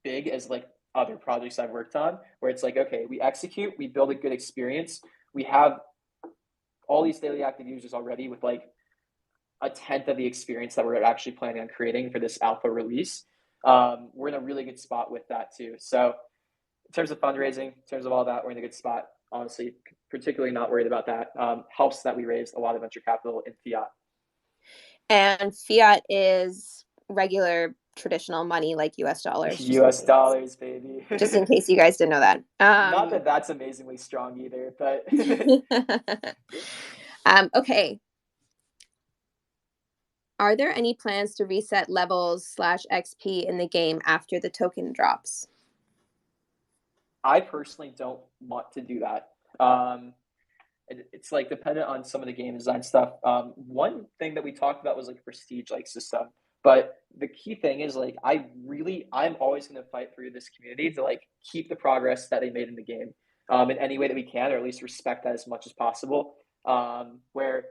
big as like other projects I've worked on, where it's like, okay, we execute, we build a good experience, we have all these daily active users already with like a tenth of the experience that we're actually planning on creating for this alpha release. We're in a really good spot with that too. So in terms of fundraising, in terms of all that, we're in a good spot. Honestly, particularly not worried about that. Helps that we raised a lot of venture capital in fiat. And fiat is regular traditional money like US dollars. US dollars, baby. Just in case you guys didn't know that. Not that that's amazingly strong either, but okay. Are there any plans to reset levels / XP in the game after the token drops? I personally don't want to do that. It's like dependent on some of the game design stuff. One thing that we talked about was like a prestige like system, but the key thing is like I'm always going to fight through this community to like keep the progress that they made in the game in any way that we can, or at least respect that as much as possible. Where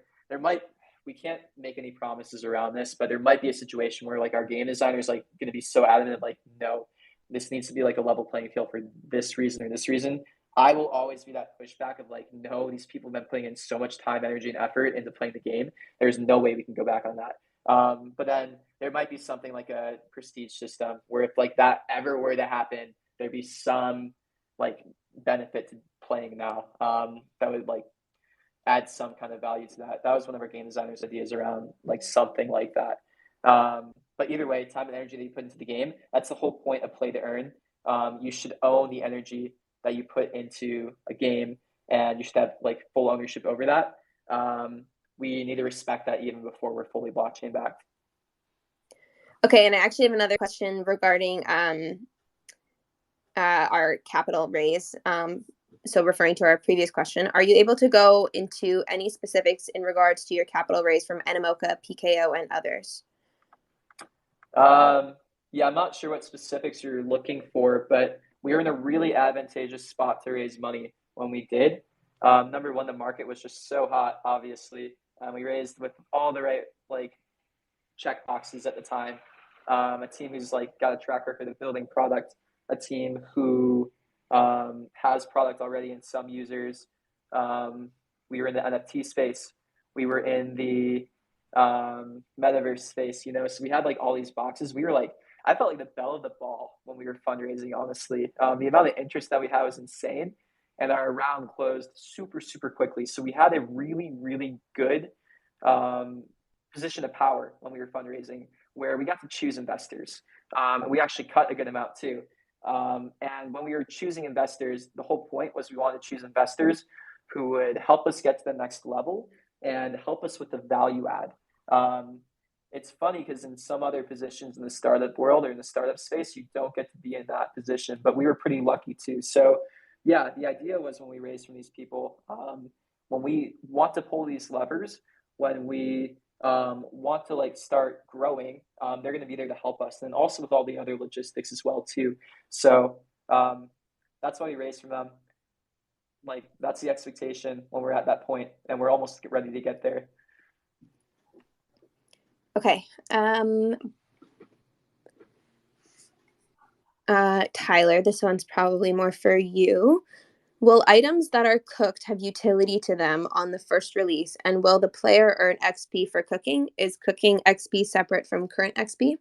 we can't make any promises around this, but there might be a situation where like our game designer is like going to be so adamant, like, no, this needs to be like a level playing field for this reason or this reason. I will always be that pushback of like, no, these people have been putting in so much time, energy, and effort into playing the game. There's no way we can go back on that. But then there might be something like a prestige system where if like that ever were to happen, there'd be some like benefit to playing now that would like add some kind of value to that. That was one of our game designers' ideas around like something like that. But either way, time and energy that you put into the game, that's the whole point of play to earn. You should own the energy that you put into a game, and you should have like full ownership over that. We need to respect that even before we're fully blockchain backed. Okay, and I actually have another question regarding our capital raise. So referring to our previous question, are you able to go into any specifics in regards to your capital raise from Animoca, PKO, and others? Yeah, I'm not sure what specifics you're looking for, but we were in a really advantageous spot to raise money when we did. Number one, the market was just so hot, obviously. We raised with all the right like check boxes at the time. A team who's like got a track record of building product, a team who has product already in some users. We were in the NFT space. We were in the metaverse space, so we had like all these boxes. We were like, I felt like the belle of the ball when we were fundraising, honestly. The amount of interest that we had was insane, and our round closed super, super quickly. So we had a really, really good position of power when we were fundraising, where we got to choose investors. We actually cut a good amount too. And when we were choosing investors, the whole point was we wanted to choose investors who would help us get to the next level and help us with the value add. It's funny because in some other positions in the startup world or in the startup space, you don't get to be in that position, but we were pretty lucky too. So yeah, the idea was when we raised from these people, when we want to pull these levers, when we want to like start growing, they're going to be there to help us, and also with all the other logistics as well too. So that's why we raised from them. Like that's the expectation when we're at that point, and we're almost ready to get there. Okay. Tyler, this one's probably more for you. Will items that are cooked have utility to them on the first release, and will the player earn XP for cooking? Is cooking XP separate from current XP?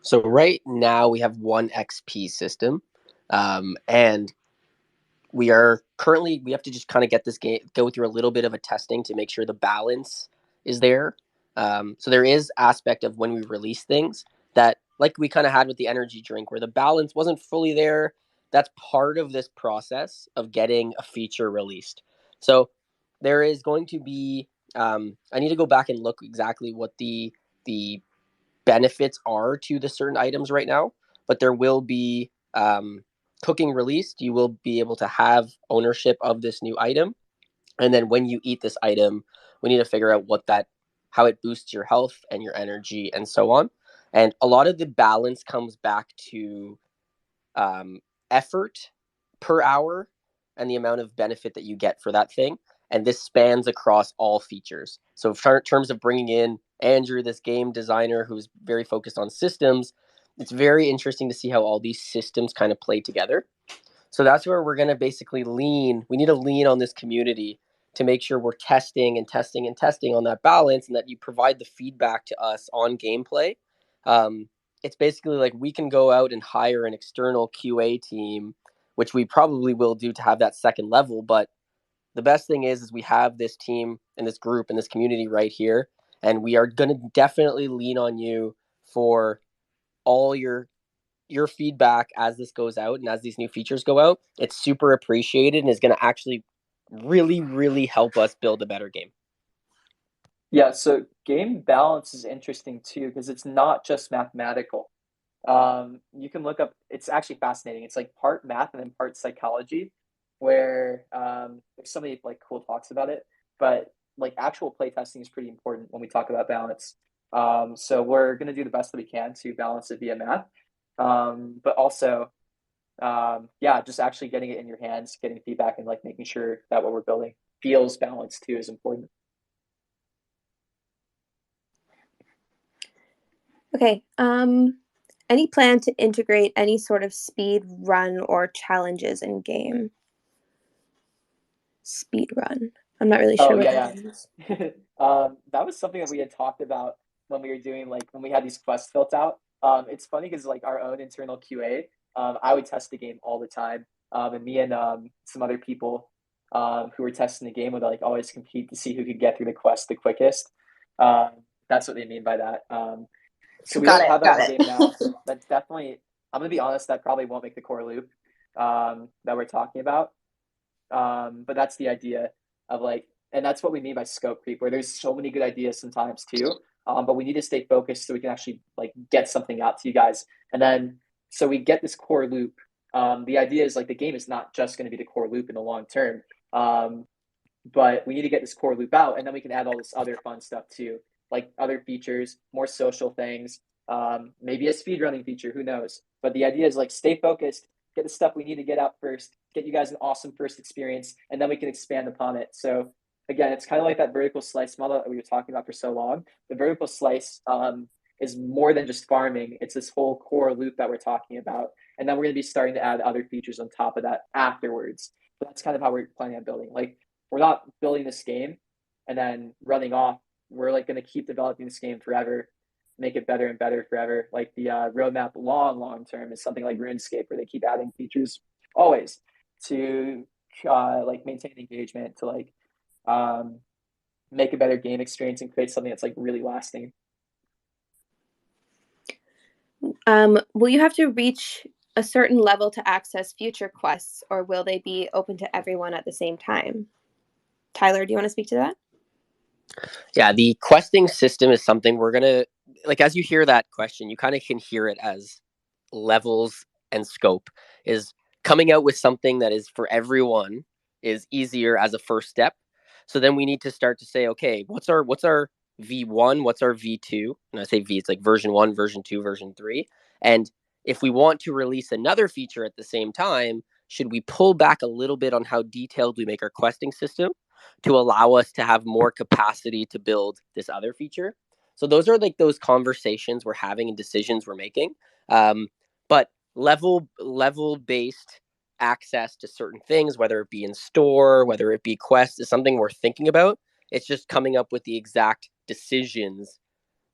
So right now we have one XP system, and we have to just kind of get this game, go through a little bit of a testing to make sure the balance is there. So there is aspect of when we release things that, like we kind of had with the energy drink, where the balance wasn't fully there. That's part of this process of getting a feature released. So there is going to be, I need to go back and look exactly what the benefits are to the certain items right now, but there will be cooking released, you will be able to have ownership of this new item. And then when you eat this item, we need to figure out how it boosts your health and your energy and so on. And a lot of the balance comes back to effort per hour and the amount of benefit that you get for that thing. And this spans across all features. So in terms of bringing in Andrew, this game designer who's very focused on systems, it's very interesting to see how all these systems kind of play together. So that's where we're going to basically lean. We need to lean on this community to make sure we're testing and testing and testing on that balance, and that you provide the feedback to us on gameplay. It's basically like we can go out and hire an external QA team, which we probably will do to have that second level. But the best thing is we have this team and this group and this community right here, and we are going to definitely lean on you for all your feedback as this goes out and as these new features go out. It's super appreciated and is going to actually really, really help us build a better game. Yeah, so game balance is interesting too because it's not just mathematical. You can look up, it's actually fascinating. It's like part math and then part psychology, where there's so many like cool talks about it, but like actual play testing is pretty important when we talk about balance. So we're going to do the best that we can to balance it via math. But also, yeah, just actually getting it in your hands, getting feedback, and like making sure that what we're building feels balanced too is important. Okay. Any plan to integrate any sort of speed run or challenges in game? Speed run. I'm not really sure Oh what yeah, that is. yeah. That was something that we had talked about when we were doing like when we had these quests built out. It's funny because like our own internal QA, I would test the game all the time, and me and some other people who were testing the game would like always compete to see who could get through the quest the quickest. Um, that's what they mean by that. So we Got don't it. have that Got in game now. it. That's definitely. I'm gonna be honest. That probably won't make the core loop that we're talking about. But that's the idea of like, and that's what we mean by scope creep, where there's so many good ideas sometimes too. But we need to stay focused so we can actually like get something out to you guys. And then so we get this core loop. The idea is like the game is not just going to be the core loop in the long term. But we need to get this core loop out, and then we can add all this other fun stuff too, like other features, more social things, maybe a speedrunning feature, who knows? But the idea is like stay focused, get the stuff we need to get out first, get you guys an awesome first experience, and then we can expand upon it. So again, it's kind of like that vertical slice model that we were talking about for so long. The vertical slice is more than just farming. It's this whole core loop that we're talking about. And then we're going to be starting to add other features on top of that afterwards. But that's kind of how we're planning on building. Like we're not building this game and then running off. We're like going to keep developing this game forever, make it better and better forever. Like the roadmap long term is something like RuneScape, where they keep adding features always to like maintain engagement, to like make a better game experience and create something that's like really lasting. Will you have to reach a certain level to access future quests, or will they be open to everyone at the same time? Tyler, do you want to speak to that? Yeah, the questing system is something we're going to, like, as you hear that question, you kind of can hear it as levels and scope. Is coming out with something that is for everyone is easier as a first step. So then we need to start to say, okay, what's our V1, what's our V2? And I say V, it's like version 1, version 2, version 3. And if we want to release another feature at the same time, should we pull back a little bit on how detailed we make our questing system to allow us to have more capacity to build this other feature? So those are like those conversations we're having and decisions we're making. But level based access to certain things, whether it be in store, whether it be quests, is something we're thinking about. It's just coming up with the exact decisions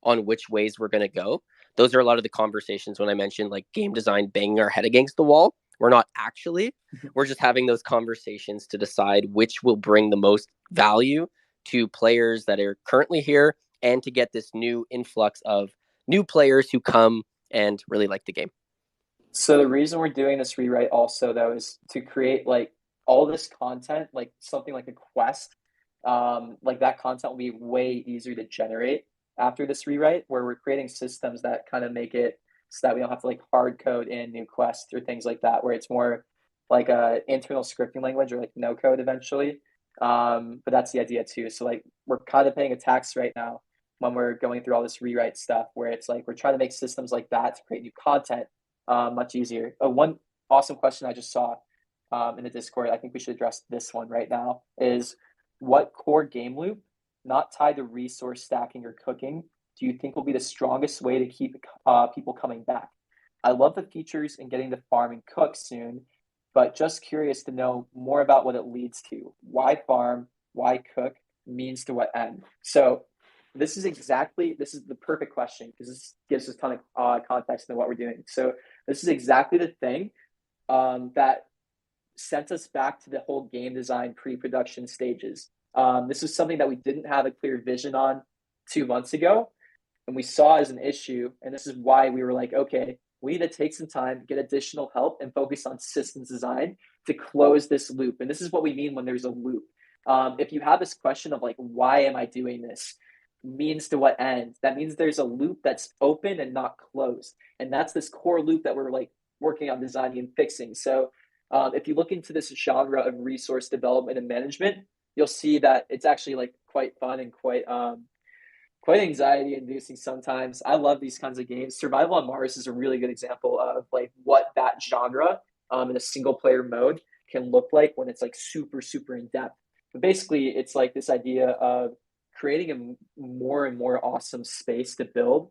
on which ways we're going to go. Those are a lot of the conversations when I mentioned like game design banging our head against the wall. We're not actually, we're just having those conversations to decide which will bring the most value to players that are currently here, and to get this new influx of new players who come and really like the game. So the reason we're doing this rewrite also though is to create like all this content, like something like a quest. Like that content will be way easier to generate after this rewrite, where we're creating systems that kind of make it so that we don't have to like hard code in new quests or things like that, where it's more like a internal scripting language or like no code eventually. But that's the idea too. So like we're kind of paying a tax right now when we're going through all this rewrite stuff, where it's like we're trying to make systems like that to create new content much easier. One awesome question I just saw in the Discord, I think we should address this one right now, is what core game loop, not tied to resource stacking or cooking, do you think will be the strongest way to keep people coming back? I love the features and getting to farm and cook soon, but just curious to know more about what it leads to. Why farm? Why cook? Means to what end? So this is the perfect question because this gives us a ton of context into what we're doing. So this is exactly the thing that sent us back to the whole game design pre-production stages. This was something that we didn't have a clear vision on 2 months ago, and we saw as an issue. And this is why we were like, okay, we need to take some time, get additional help, and focus on systems design to close this loop. And this is what we mean when there's a loop. If you have this question of like, why am I doing this? Means to what end? That means there's a loop that's open and not closed. And that's this core loop that we're like working on designing and fixing. So if you look into this genre of resource development and management, you'll see that it's actually like quite fun and quite anxiety inducing sometimes. I love these kinds of games. Survival on Mars is a really good example of like what that genre in a single player mode can look like when it's like super, super in depth. But basically, it's like this idea of creating a more and more awesome space to build,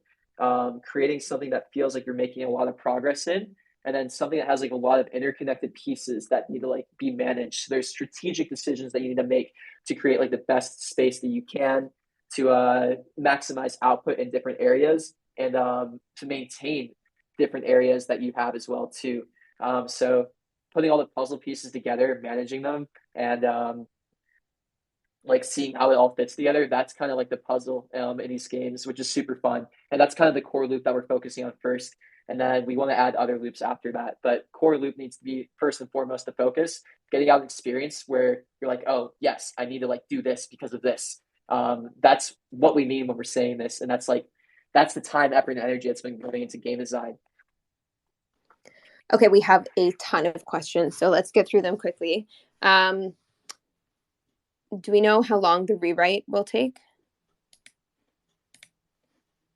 creating something that feels like you're making a lot of progress in, and then something that has like a lot of interconnected pieces that need to like be managed. So there's strategic decisions that you need to make to create like the best space that you can to maximize output in different areas and to maintain different areas that you have as well too. So putting all the puzzle pieces together, managing them, and like seeing how it all fits together, that's kind of like the puzzle in these games, which is super fun. And that's kind of the core loop that we're focusing on first. And then we want to add other loops after that. But core loop needs to be first and foremost the focus, getting out experience where you're like, oh, yes, I need to like do this because of this. That's what we mean when we're saying this. And that's the time, effort, and energy that's been going into game design. Okay, we have a ton of questions, so let's get through them quickly. Do we know how long the rewrite will take?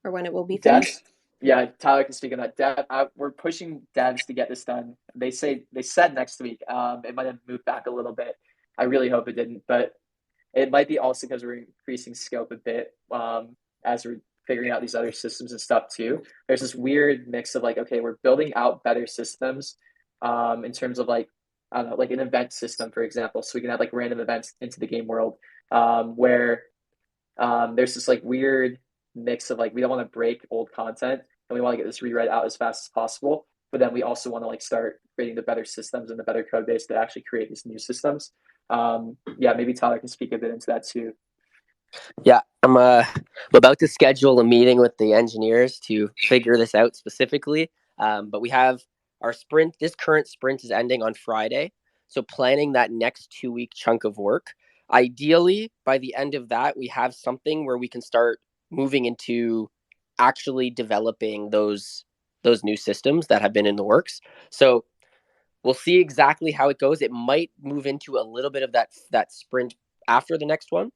Or when it will be finished? Yeah, Tyler can speak on that. We're pushing devs to get this done. They said next week. It might have moved back a little bit. I really hope it didn't, but it might be also because we're increasing scope a bit as we're figuring out these other systems and stuff too. There's this weird mix of like, okay, we're building out better systems in terms of like, I don't know, like an event system, for example. So we can have like random events into the game world where there's this like weird mix of like, we don't want to break old content and we want to get this rewrite out as fast as possible. But then we also want to like start creating the better systems and the better code base to actually create these new systems. Yeah, maybe Tyler can speak a bit into that too. Yeah, I'm about to schedule a meeting with the engineers to figure this out specifically. But we have our sprint. This current sprint is ending on Friday. So planning that next 2-week chunk of work. Ideally, by the end of that, we have something where we can start moving into actually developing those new systems that have been in the works. So we'll see exactly how it goes. It might move into a little bit of that sprint after the next one.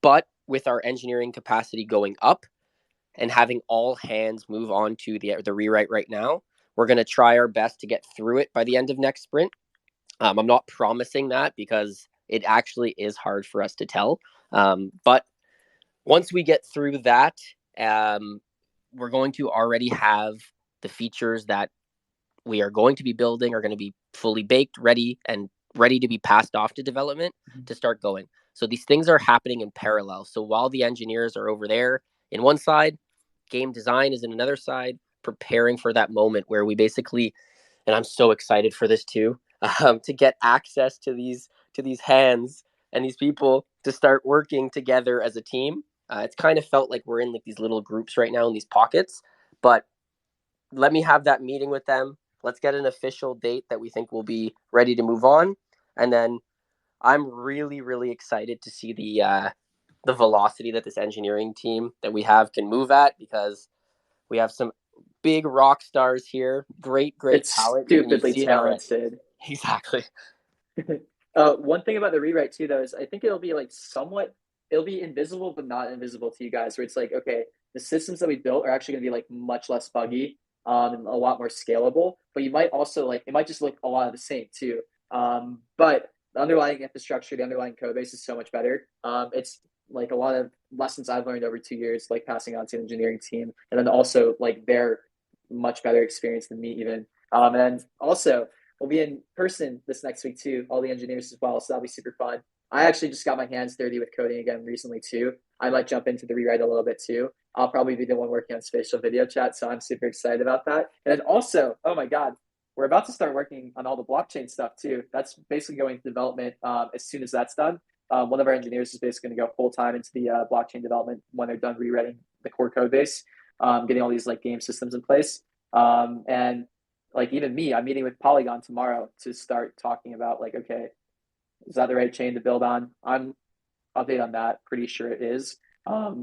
But with our engineering capacity going up and having all hands move on to the rewrite right now, we're going to try our best to get through it by the end of next sprint. I'm not promising that because it actually is hard for us to tell. But once we get through that, we're going to already have the features that we are going to be building are going to be fully baked, ready to be passed off to development to start going. So these things are happening in parallel. So while the engineers are over there in one side, game design is in another side, preparing for that moment where we basically, and I'm so excited for this too, to get access to these hands and these people to start working together as a team. It's kind of felt like we're in like these little groups right now in these pockets, but let me have that meeting with them. Let's get an official date that we think will be ready to move on. And then I'm really, really excited to see the velocity that this engineering team that we have can move at, because we have some big rock stars here. Great It's talent, and you stupidly see it already. talented. Exactly. One thing about the rewrite too, though, is I think it'll be like it'll be invisible, but not invisible to you guys. Where it's like, okay, the systems that we built are actually going to be like much less buggy, and a lot more scalable. But you might also like it might just look a lot of the same too. But the underlying infrastructure, the underlying code base is so much better. It's like a lot of lessons I've learned over 2 years, like passing on to the engineering team, and then also like their much better experience than me even. And then also we'll be in person this next week too, all the engineers as well. So that'll be super fun. I actually just got my hands dirty with coding again recently too. I might jump into the rewrite a little bit too. I'll probably be the one working on spatial video chat, so I'm super excited about that. And then also, oh my god, we're about to start working on all the blockchain stuff too. That's basically going to development as soon as that's done. One of our engineers is basically going to go full time into the blockchain development when they're done rewriting the core code base, getting all these like game systems in place. And like even me, I'm meeting with Polygon tomorrow to start talking about like, okay, is that the right chain to build on? I'm update on that. Pretty sure it is.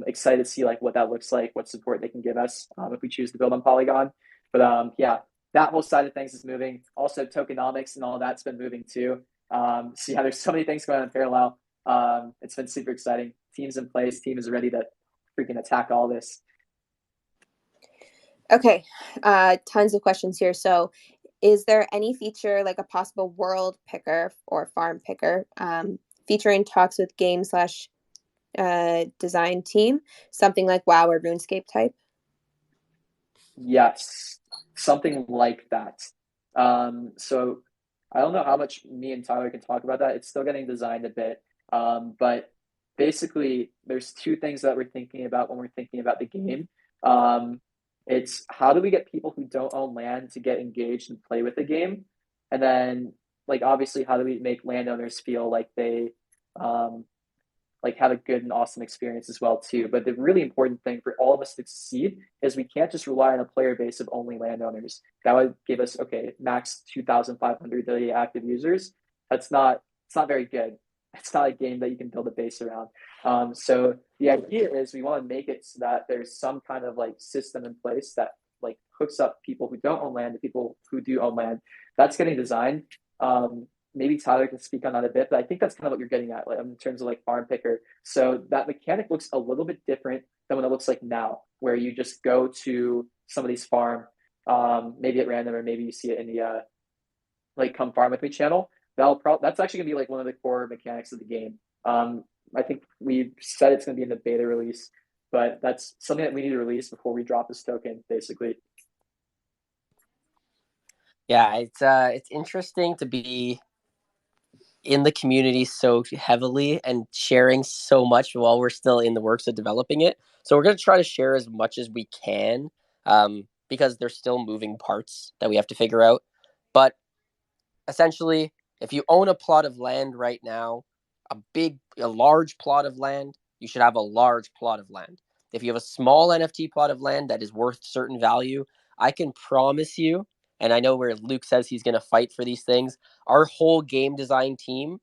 Excited to see like what that looks like, what support they can give us if we choose to build on Polygon. But yeah, that whole side of things is moving. Also, tokenomics and all that's been moving too. So yeah, there's so many things going on in parallel. It's been super exciting. Team's in place. Team is ready to freaking attack all this. Okay, tons of questions here. So, is there any feature like a possible world picker or farm picker featuring talks with game slash design team, something like WoW or RuneScape type? Yes, something like that. So I don't know how much me and Tyler can talk about that. It's still getting designed a bit. But basically, there's two things that we're thinking about when we're thinking about the game. Um, it's how do we get people who don't own land to get engaged and play with the game? And then, like, obviously, how do we make landowners feel like they like have a good and awesome experience as well too. But the really important thing for all of us to succeed is we can't just rely on a player base of only landowners. That would give us okay max 2,500 daily active users. It's not very good. It's not a game that you can build a base around. So the idea is we want to make it so that there's some kind of like system in place that like hooks up people who don't own land to people who do own land. That's getting designed. Maybe Tyler can speak on that a bit, but I think that's kind of what you're getting at, like in terms of like farm picker. So that mechanic looks a little bit different than what it looks like now, where you just go to somebody's farm, maybe at random, or maybe you see it in the like come farm with me channel. That's actually gonna be like one of the core mechanics of the game. I think we said it's gonna be in the beta release, but that's something that we need to release before we drop this token, basically. Yeah, it's interesting to be in the community so heavily and sharing so much while we're still in the works of developing it. So we're going to try to share as much as we can because there's still moving parts that we have to figure out. But essentially, if you own a plot of land right now, a large plot of land, you should have a large plot of land. If you have a small NFT plot of land that is worth certain value, I can promise you, and I know where Luke says he's going to fight for these things, our whole game design team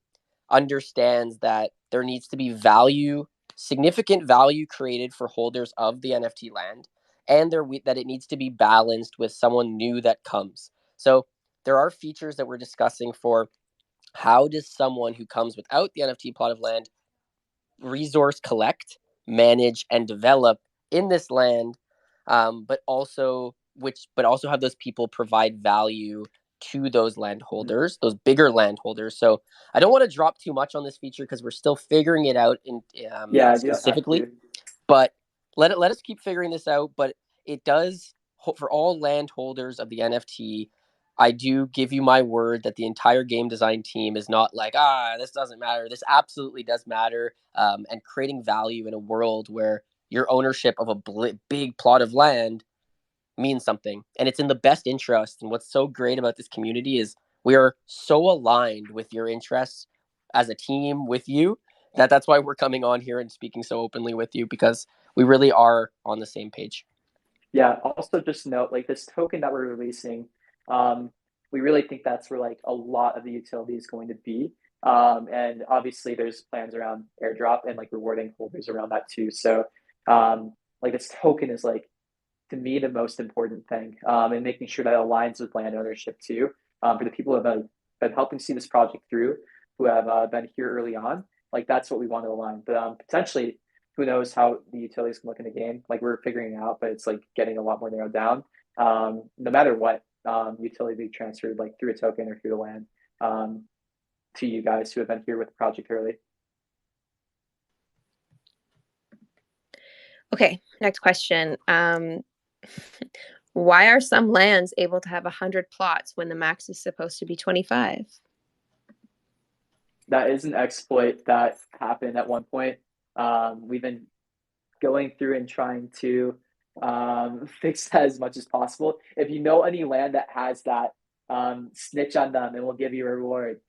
understands that there needs to be value, significant value created for holders of the NFT land, and that it needs to be balanced with someone new that comes. So there are features that we're discussing for how does someone who comes without the NFT plot of land resource collect, manage, and develop in this land, but also have those people provide value to those landholders, those bigger landholders. So I don't want to drop too much on this feature because we're still figuring it out Yeah, you don't have specifically. to. But let us keep figuring this out. But it does for all landholders of the NFT. I do give you my word that the entire game design team is not like, this doesn't matter. This absolutely does matter. And creating value in a world where your ownership of a big plot of land means something. And it's in the best interest. And what's so great about this community is we are so aligned with your interests as a team with you that's why we're coming on here and speaking so openly with you because we really are on the same page. Yeah, also just note like this token that we're releasing, we really think that's where like a lot of the utility is going to be. And obviously there's plans around airdrop and like rewarding holders around that too. So like this token is like to me the most important thing, and making sure that aligns with land ownership too. For the people who have been helping see this project through, who have been here early on, like that's what we want to align. But potentially, who knows how the utilities can look in the game? Like we're figuring it out, but it's like getting a lot more narrowed down. No matter what, utility be transferred like through a token or through the land to you guys who have been here with the project early. Okay, next question. Why are some lands able to have 100 plots when the max is supposed to be 25? That is an exploit that happened at one point. We've been going through and trying to fix that as much as possible. If you know any land that has that, snitch on them and we'll give you a reward.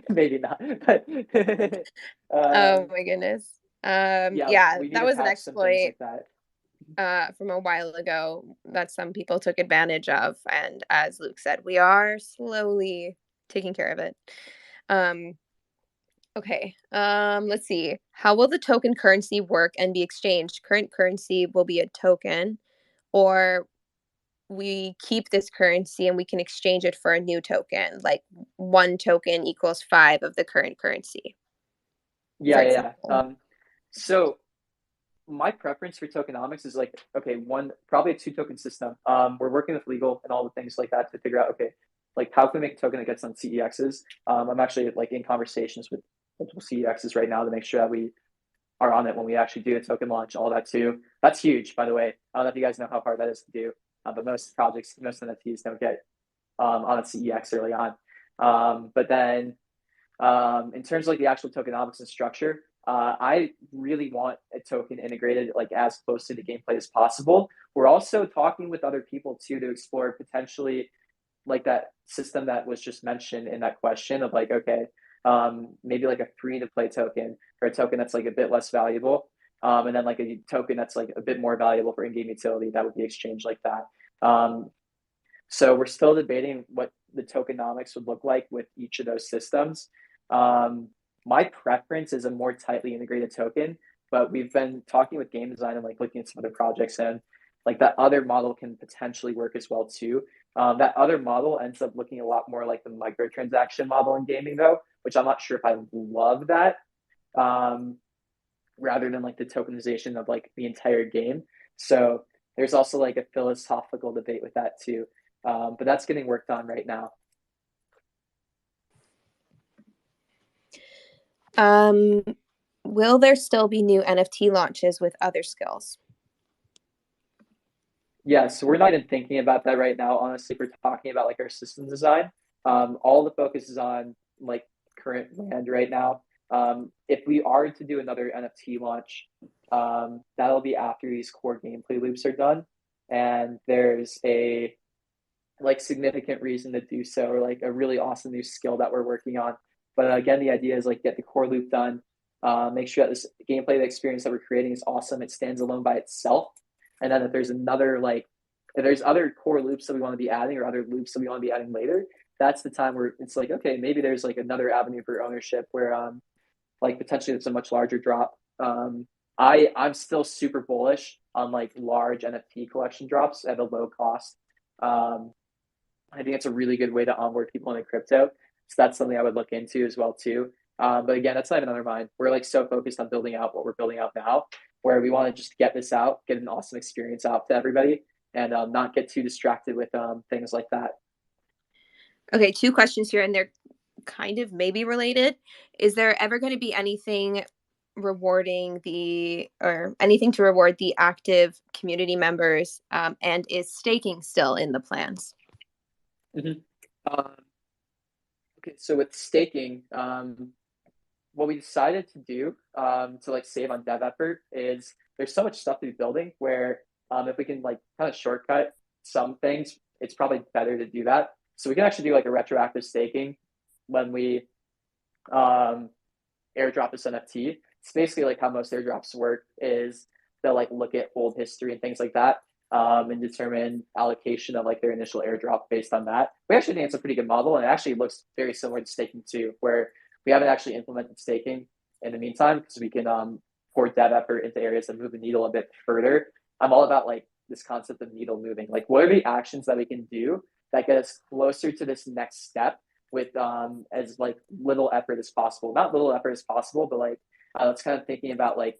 Maybe not, but Oh my goodness. Yeah, we need that to was an patch some things exploit like that. from a while ago that some people took advantage of. And as Luke said, we are slowly taking care of it. Okay. Let's see. How will the token currency work and be exchanged? Current currency will be a token, or we keep this currency and we can exchange it for a new token, like one token equals 5 of the current currency, for example. So my preference for tokenomics is like, okay, probably a 2 token system. We're working with legal and all the things like that to figure out, okay, like how can we make a token that gets on CEXs? I'm actually like in conversations with multiple CEXs right now to make sure that we are on it when we actually do a token launch, all that too. That's huge, by the way. I don't know if you guys know how hard that is to do, but most projects, most NFTs don't get on a CEX early on. But then in terms of like the actual tokenomics and structure, I really want a token integrated like as close to the gameplay as possible. We're also talking with other people too to explore potentially like that system that was just mentioned in that question of like, okay, maybe like a free to play token or a token that's like a bit less valuable. And then like a token that's like a bit more valuable for in-game utility that would be exchanged like that. So we're still debating what the tokenomics would look like with each of those systems. My preference is a more tightly integrated token, but we've been talking with game design and like looking at some other projects, and like that other model can potentially work as well too. That other model ends up looking a lot more like the microtransaction model in gaming though, which I'm not sure if I love that, rather than like the tokenization of like the entire game. So there's also like a philosophical debate with that too. But that's getting worked on right now. Will there still be new NFT launches with other skills? Yeah, so we're not even thinking about that right now. Honestly, we're talking about like our system design. All the focus is on like current land right now. If we are to do another NFT launch, that'll be after these core gameplay loops are done, and there's a like significant reason to do so, or like a really awesome new skill that we're working on. But again, the idea is like get the core loop done, make sure that this gameplay experience that we're creating is awesome. It stands alone by itself, and then if there's another like if there's other core loops that we want to be adding or other loops that we want to be adding later, that's the time where it's like, okay, maybe there's like another avenue for ownership where like potentially it's a much larger drop. I'm still super bullish on like large NFT collection drops at a low cost. I think it's a really good way to onboard people into crypto. So that's something I would look into as well too. But again, that's not even on our mind. We're like so focused on building out what we're building out now, where we want to just get this out, get an awesome experience out to everybody, and not get too distracted with things like that. Okay, 2 questions here, and they're kind of maybe related. Is there ever going to be anything anything to reward the active community members, and is staking still in the plans? Mm-hmm. Okay, so with staking, what we decided to do to like save on dev effort is there's so much stuff to be building where if we can like kind of shortcut some things, it's probably better to do that. So we can actually do like a retroactive staking when we airdrop this NFT. It's basically like how most airdrops work is they'll like look at old history and things like that, and determine allocation of like their initial airdrop based on that. We actually think it's a pretty good model, and it actually looks very similar to staking too, where we haven't actually implemented staking in the meantime because we can pour dev effort into areas that move the needle a bit further. I'm all about like this concept of needle moving. Like, what are the actions that we can do that get us closer to this next step with as like little effort as possible? Not little effort as possible, but like it's kind of thinking about like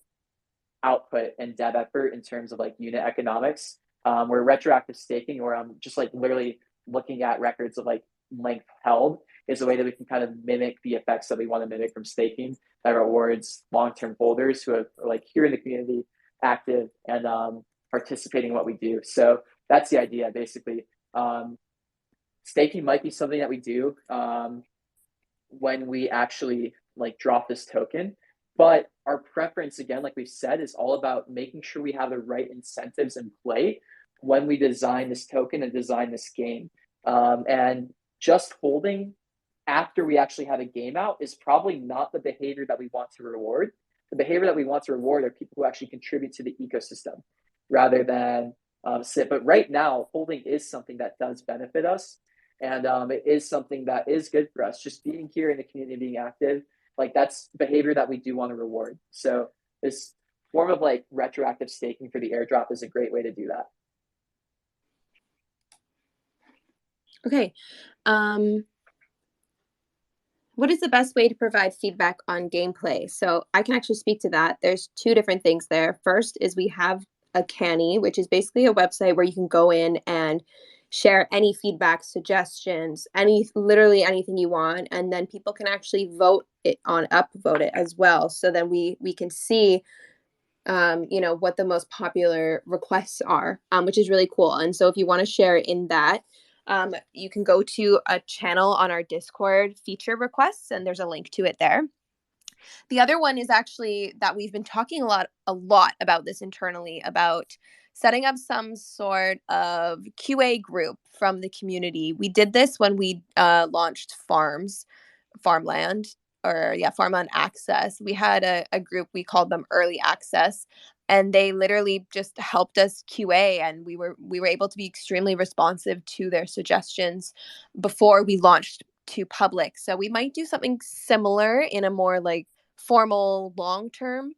output and dev effort in terms of like unit economics. Where retroactive staking, or I'm just like literally looking at records of like length held, is a way that we can kind of mimic the effects that we want to mimic from staking that rewards long-term holders who are like here in the community, active and participating in what we do. So that's the idea basically. Staking might be something that we do when we actually like drop this token. But our preference, again, like we've said, is all about making sure we have the right incentives in play when we design this token and design this game. And just holding after we actually have a game out is probably not the behavior that we want to reward. The behavior that we want to reward are people who actually contribute to the ecosystem rather than sit. But right now, holding is something that does benefit us. And it is something that is good for us. Just being here in the community, being active, like that's behavior that we do want to reward. So this form of like retroactive staking for the airdrop is a great way to do that. Okay. What is the best way to provide feedback on gameplay? So I can actually speak to that. There's two different things there. First is we have a Canny, which is basically a website where you can go in and share any feedback, suggestions, literally anything you want, and then people can actually vote it on, upvote it as well. So then we can see what the most popular requests are, which is really cool. And so if you want to share in that, you can go to a channel on our Discord, feature requests, and there's a link to it there. The other one is actually that we've been talking a lot about this internally, about setting up some sort of QA group from the community. We did this when we launched Farmland Access. We had a group, we called them Early Access, and they literally just helped us QA, and we were able to be extremely responsive to their suggestions before we launched to public. So we might do something similar in a more like formal long term,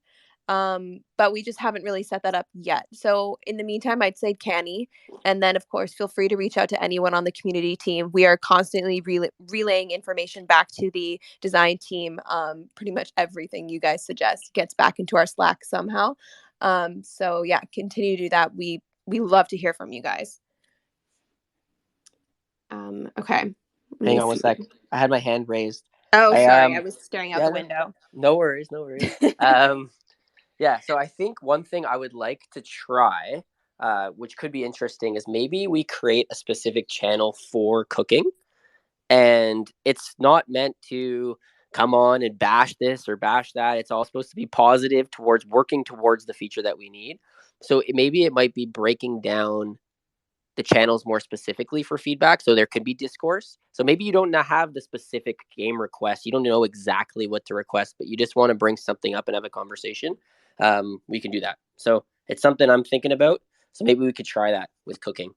but we just haven't really set that up yet. So in the meantime, I'd say Canny, and then of course feel free to reach out to anyone on the community team. We are constantly relaying information back to the design team. Pretty much everything you guys suggest gets back into our Slack somehow. So yeah, continue to do that. We love to hear from you guys. Okay. Hang on one sec. I had my hand raised. Oh, sorry. I was staring out the window. No worries. Yeah, so I think one thing I would like to try, which could be interesting, is maybe we create a specific channel for cooking. And it's not meant to come on and bash this or bash that. It's all supposed to be positive towards working towards the feature that we need. So maybe it might be breaking down the channels more specifically for feedback, so there could be discourse. So maybe you don't have the specific game request, you don't know exactly what to request, but you just want to bring something up and have a conversation. We can do that. So it's something I'm thinking about. So maybe we could try that with cooking.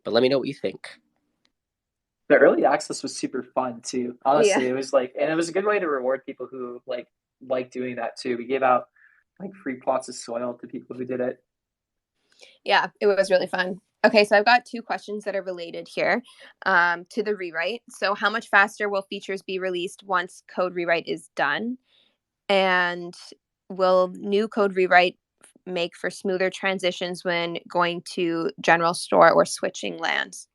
But let me know what you think. The early access was super fun too. Honestly, yeah. It was like, and it was a good way to reward people who like doing that too. We gave out like free plots of soil to people who did it. Yeah, it was really fun. Okay, so I've got two questions that are related here to the rewrite. So how much faster will features be released once code rewrite is done? And will new code rewrite make for smoother transitions when going to general store or switching lands?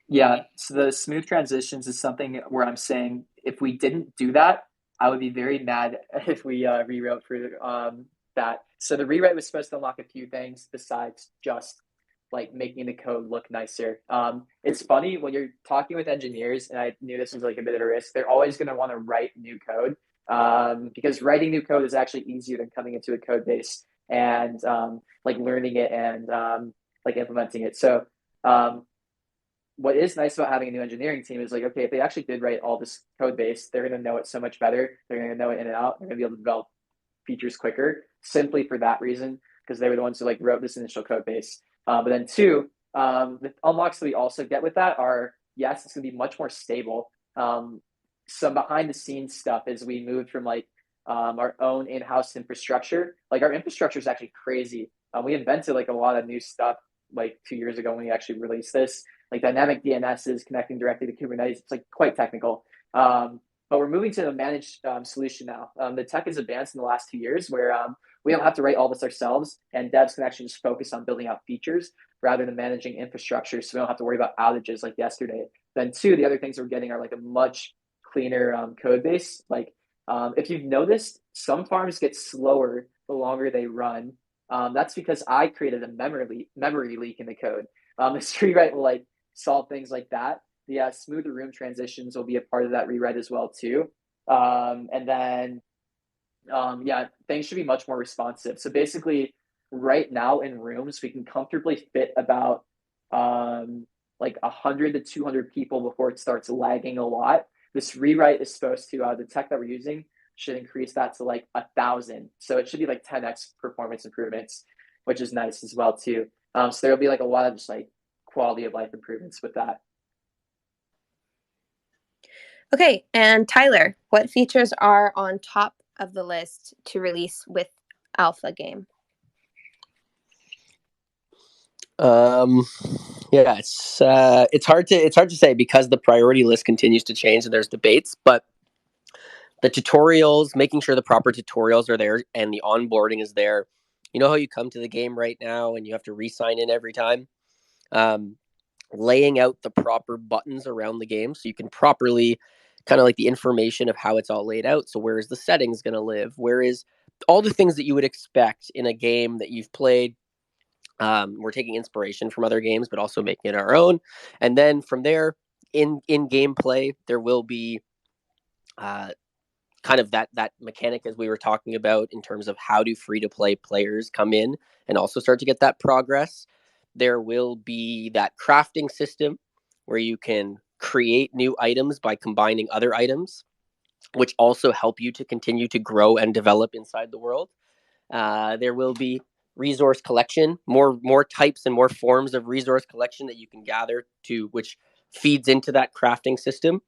Yeah, so the smooth transitions is something where I'm saying if we didn't do that, I would be very mad if we rewrote for that. So the rewrite was supposed to unlock a few things besides just like making the code look nicer. It's funny when you're talking with engineers, and I knew this was like a bit of a risk, they're always going to want to write new code because writing new code is actually easier than coming into a code base and like learning it and like implementing it. So what is nice about having a new engineering team is like, okay, if they actually did write all this code base, they're going to know it so much better. They're going to know it in and out. They're going to be able to develop features quicker simply for that reason, because they were the ones who like wrote this initial code base. But then two, the unlocks that we also get with that are, yes, it's going to be much more stable. Some behind the scenes stuff is we moved from like our own in-house infrastructure. Like our infrastructure is actually crazy. We invented like a lot of new stuff like 2 years ago when we actually released this, like dynamic DNSs connecting directly to Kubernetes. It's like quite technical. But we're moving to a managed solution now. The tech has advanced in the last 2 years where we don't have to write all this ourselves, and devs can actually just focus on building out features rather than managing infrastructure, so we don't have to worry about outages like yesterday. Then two, the other things we're getting are like a much cleaner code base. Like if you've noticed, some farms get slower the longer they run. That's because I created a memory leak in the code. This rewrite will like solve things like that. The smoother room transitions will be a part of that rewrite as well too. And then yeah, things should be much more responsive. So basically, right now in rooms, we can comfortably fit about like 100 to 200 people before it starts lagging a lot. This rewrite is supposed to the tech that we're using should increase that to like 1,000. So it should be like 10x performance improvements, which is nice as well too. So there'll be like a lot of just like quality of life improvements with that. Okay, and Tyler, what features are on top of the list to release with alpha game? Yeah, it's hard to say because the priority list continues to change and there's debates, but the tutorials, making sure the proper tutorials are there and the onboarding is there. You know how you come to the game right now and you have to re-sign in every time? Laying out the proper buttons around the game so you can properly kind of like the information of how it's all laid out. So where is the settings going to live? Where is all the things that you would expect in a game that you've played? We're taking inspiration from other games, but also making it our own. And then from there, in gameplay, there will be kind of that mechanic as we were talking about in terms of how do free to play players come in and also start to get that progress. There will be that crafting system where you can create new items by combining other items, which also help you to continue to grow and develop inside the world. There will be resource collection, more types and more forms of resource collection that you can gather to, which feeds into that crafting system.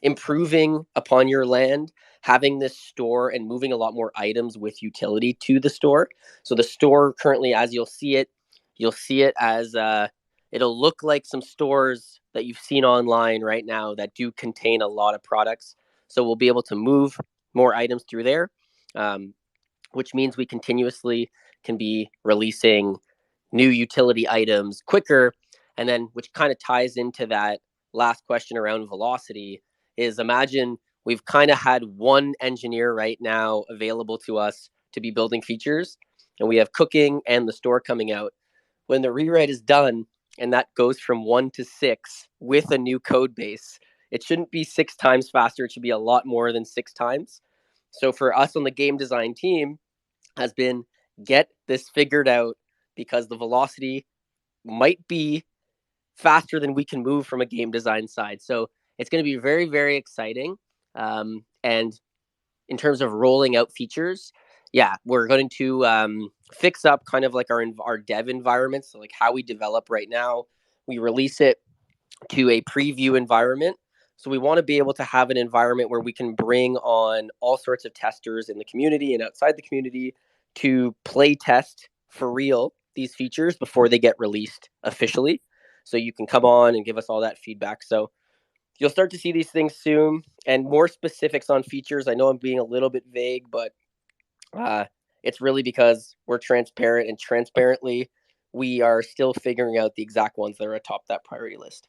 Improving upon your land, having this store and moving a lot more items with utility to the store. So the store currently, as you'll see it as it'll look like some stores that you've seen online right now that do contain a lot of products. So we'll be able to move more items through there, which means we continuously can be releasing new utility items quicker. And then, which kind of ties into that last question around velocity, is imagine we've kind of had one engineer right now available to us to be building features, and we have cooking and the store coming out. When the rewrite is done and that goes from 1 to 6 with a new code base, it shouldn't be 6 times faster. It should be a lot more than 6 times. So for us on the game design team has been get this figured out, because the velocity might be faster than we can move from a game design side. So it's going to be very, very exciting. And in terms of rolling out features, yeah, we're going to fix up kind of like our dev environment. So like how we develop right now, we release it to a preview environment. So we want to be able to have an environment where we can bring on all sorts of testers in the community and outside the community to play test for real these features before they get released officially. So you can come on and give us all that feedback. So you'll start to see these things soon, and more specifics on features. I know I'm being a little bit vague, but it's really because we're transparent, and transparently, we are still figuring out the exact ones that are atop that priority list.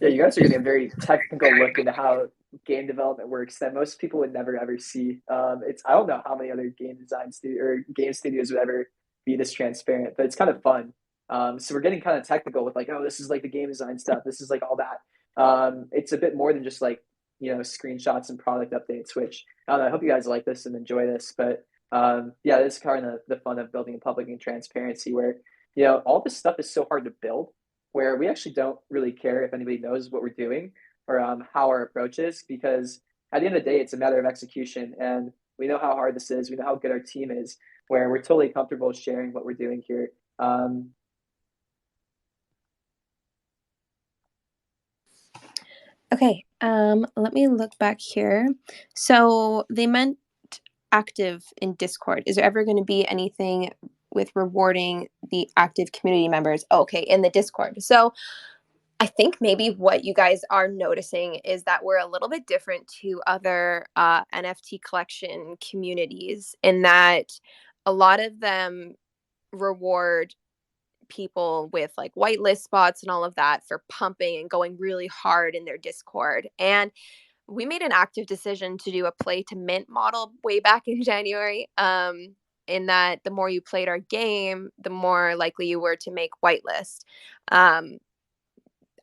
Yeah, you guys are getting a very technical look into how game development works that most people would never ever see. I don't know how many other game design or game studios would ever be this transparent, but it's kind of fun. So we're getting kind of technical with like, oh, this is like the game design stuff. This is like all that. It's a bit more than just like, screenshots and product updates, which I don't know. I hope you guys like this and enjoy this. But yeah, this is kind of the fun of building a public and transparency where, all this stuff is so hard to build, where we actually don't really care if anybody knows what we're doing or how our approach is, because at the end of the day, it's a matter of execution. And we know how hard this is. We know how good our team is, where we're totally comfortable sharing what we're doing here. Okay, let me look back here. So they meant active in Discord? Is there ever going to be anything with rewarding the active community members? Okay, in the Discord. So I think maybe what you guys are noticing is that we're a little bit different to other NFT collection communities in that a lot of them reward people with like whitelist spots and all of that for pumping and going really hard in their Discord. And we made an active decision to do a play to mint model way back in January. In that the more you played our game, the more likely you were to make whitelist. Um,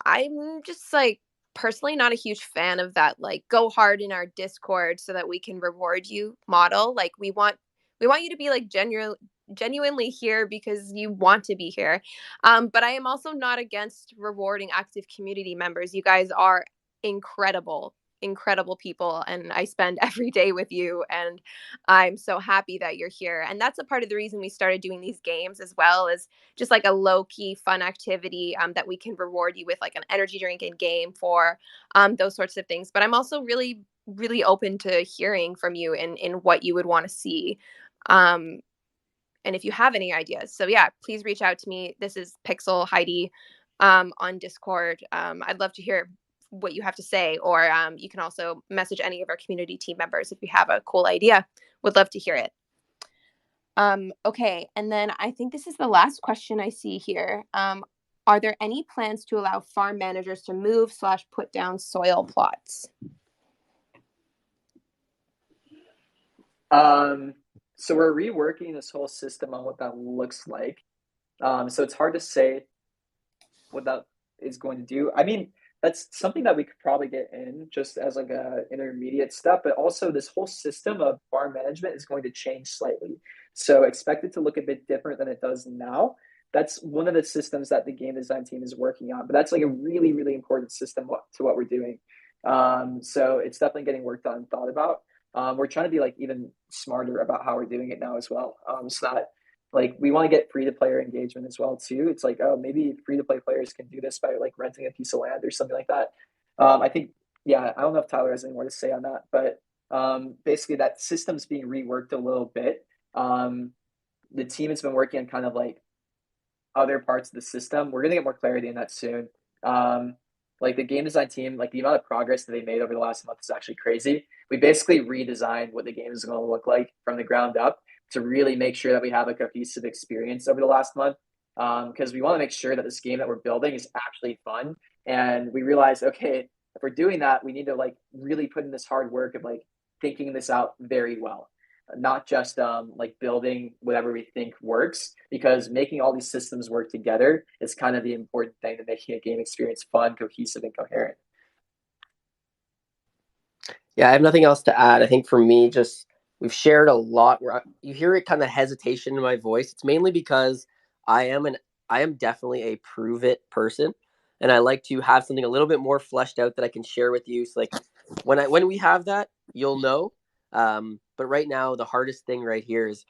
I'm just like personally not a huge fan of that like go hard in our Discord so that we can reward you model. Like we want you to be like genuinely here because you want to be here. But I am also not against rewarding active community members. You guys are incredible, incredible people, and I spend every day with you, and I'm so happy that you're here. And that's a part of the reason we started doing these games as well, is just like a low-key fun activity that we can reward you with like an energy drink in game for those sorts of things. But I'm also really, really open to hearing from you in what you would want to see. And if you have any ideas. So yeah, please reach out to me. This is Pixel Heidi on Discord. I'd love to hear what you have to say, or you can also message any of our community team members if you have a cool idea. Would love to hear it. Okay, and then I think this is the last question I see here. Are there any plans to allow farm managers to move / put down soil plots? So we're reworking this whole system on what that looks like. So it's hard to say what that is going to do. I mean, that's something that we could probably get in just as like a intermediate step, but also this whole system of farm management is going to change slightly. So expect it to look a bit different than it does now. That's one of the systems that the game design team is working on, but that's like a really, really important system to what we're doing. So it's definitely getting worked on and thought about. We're trying to be like even smarter about how we're doing it now as well. So that like we want to get free to player engagement as well too. It's like, oh, maybe free to play players can do this by like renting a piece of land or something like that. I think, yeah, I don't know if Tyler has any more to say on that, but basically that system's being reworked a little bit. The team has been working on kind of like other parts of the system. We're gonna get more clarity in that soon. Like the game design team, like the amount of progress that they made over the last month is actually crazy. We basically redesigned what the game is going to look like from the ground up to really make sure that we have a cohesive experience over the last month. Because we want to make sure that this game that we're building is actually fun. And we realized, okay, if we're doing that, we need to like really put in this hard work of like thinking this out very well, not just like building whatever we think works, because making all these systems work together is kind of the important thing to making a game experience fun, cohesive, and coherent. Yeah, I have nothing else to add. I think for me, just we've shared a lot. Where you hear it kind of hesitation in my voice. It's mainly because I am definitely a prove it person, and I like to have something a little bit more fleshed out that I can share with you. So like when we have that, you'll know. But right now, the hardest thing right here is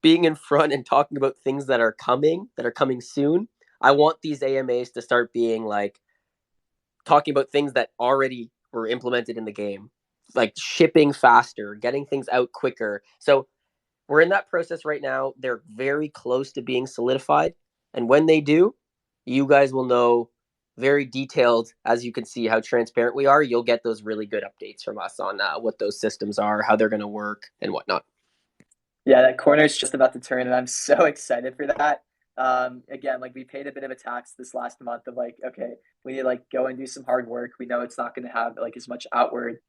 being in front and talking about things that are coming soon. I want these AMAs to start being like talking about things that already were implemented in the game, like shipping faster, getting things out quicker. So we're in that process right now. They're very close to being solidified. And when they do, you guys will know very detailed, as you can see how transparent we are. You'll get those really good updates from us on what those systems are, how they're going to work, and whatnot. Yeah, that corner is just about to turn, and I'm so excited for that. Again, like we paid a bit of a tax this last month of like, okay, we need to like go and do some hard work. We know it's not going to have like as much outward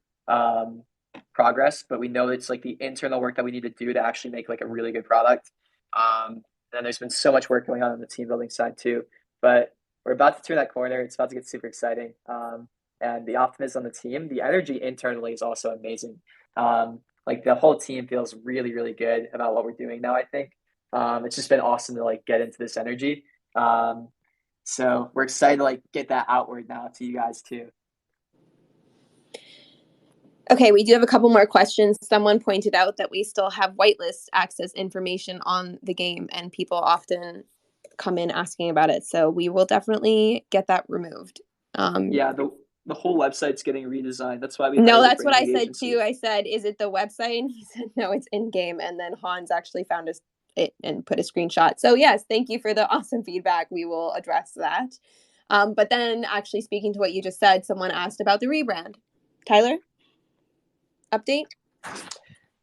progress, but we know it's like the internal work that we need to do to actually make like a really good product. And there's been so much work going on the team building side too. But we're about to turn that corner. It's about to get super exciting. And the optimism on the team, the energy internally is also amazing. Like the whole team feels really, really good about what we're doing now, I think. It's just been awesome to like get into this energy. So we're excited to like get that outward now to you guys too. Okay, we do have a couple more questions. Someone pointed out that we still have whitelist access information on the game, and people often come in asking about it. So we will definitely get that removed. Yeah, the the whole website's getting redesigned. That's why we No, hired a that's what I branding said agency. too. I said, "Is it the website?" And he said, "No, it's in game." And then Hans actually found it and put a screenshot. So yes, thank you for the awesome feedback. We will address that. But then, actually, speaking to what you just said, someone asked about the rebrand. Tyler, update.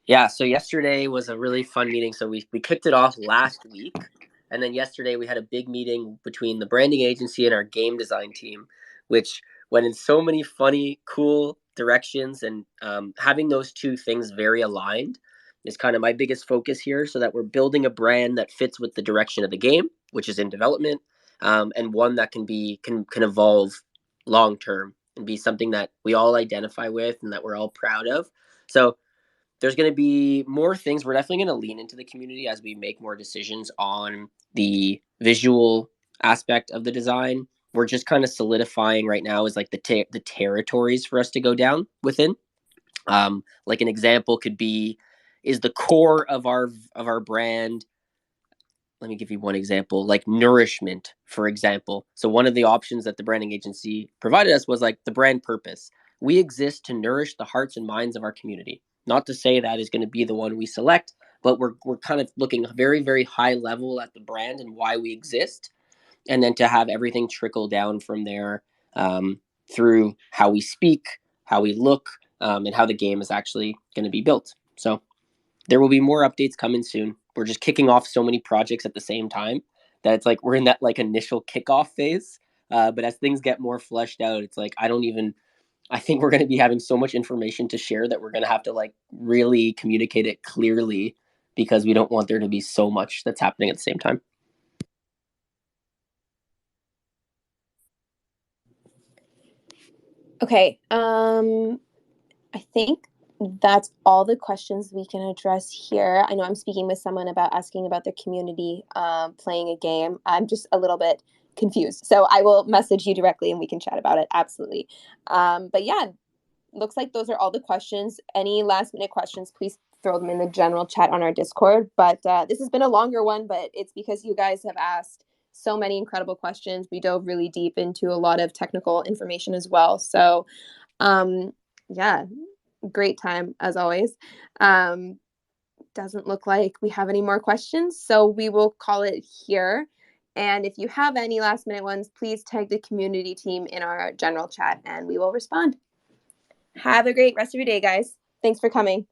Yeah, so yesterday was a really fun meeting. So we kicked it off last week. And then yesterday we had a big meeting between the branding agency and our game design team, which went in so many funny, cool directions. And having those two things very aligned is kind of my biggest focus here, so that we're building a brand that fits with the direction of the game, which is in development, and one that can evolve long term and be something that we all identify with and that we're all proud of. So there's going to be more things. We're definitely going to lean into the community as we make more decisions on the visual aspect of the design. We're just kind of solidifying right now is like the territories for us to go down within. Like an example could be, is the core of our brand. Let me give you one example, like nourishment, for example. So one of the options that the branding agency provided us was like the brand purpose. We exist to nourish the hearts and minds of our community. Not to say that is going to be the one we select, but we're kind of looking very, very high level at the brand and why we exist, and then to have everything trickle down from there, through how we speak, how we look, and how the game is actually going to be built. So there will be more updates coming soon. We're just kicking off so many projects at the same time that it's like we're in that like initial kickoff phase. But as things get more fleshed out, it's like I think we're going to be having so much information to share that we're going to have to like really communicate it clearly, because we don't want there to be so much that's happening at the same time. Okay. I think that's all the questions we can address here. I know I'm speaking with someone about asking about the community playing a game. I'm just a little bit confused. So I will message you directly and we can chat about it. Absolutely. But yeah, looks like those are all the questions. Any last minute questions, please throw them in the general chat on our Discord. But this has been a longer one, but it's because you guys have asked so many incredible questions. We dove really deep into a lot of technical information as well. So yeah, great time as always. Doesn't look like we have any more questions, so we will call it here. And if you have any last minute ones, please tag the community team in our general chat and we will respond. Have a great rest of your day, guys. Thanks for coming.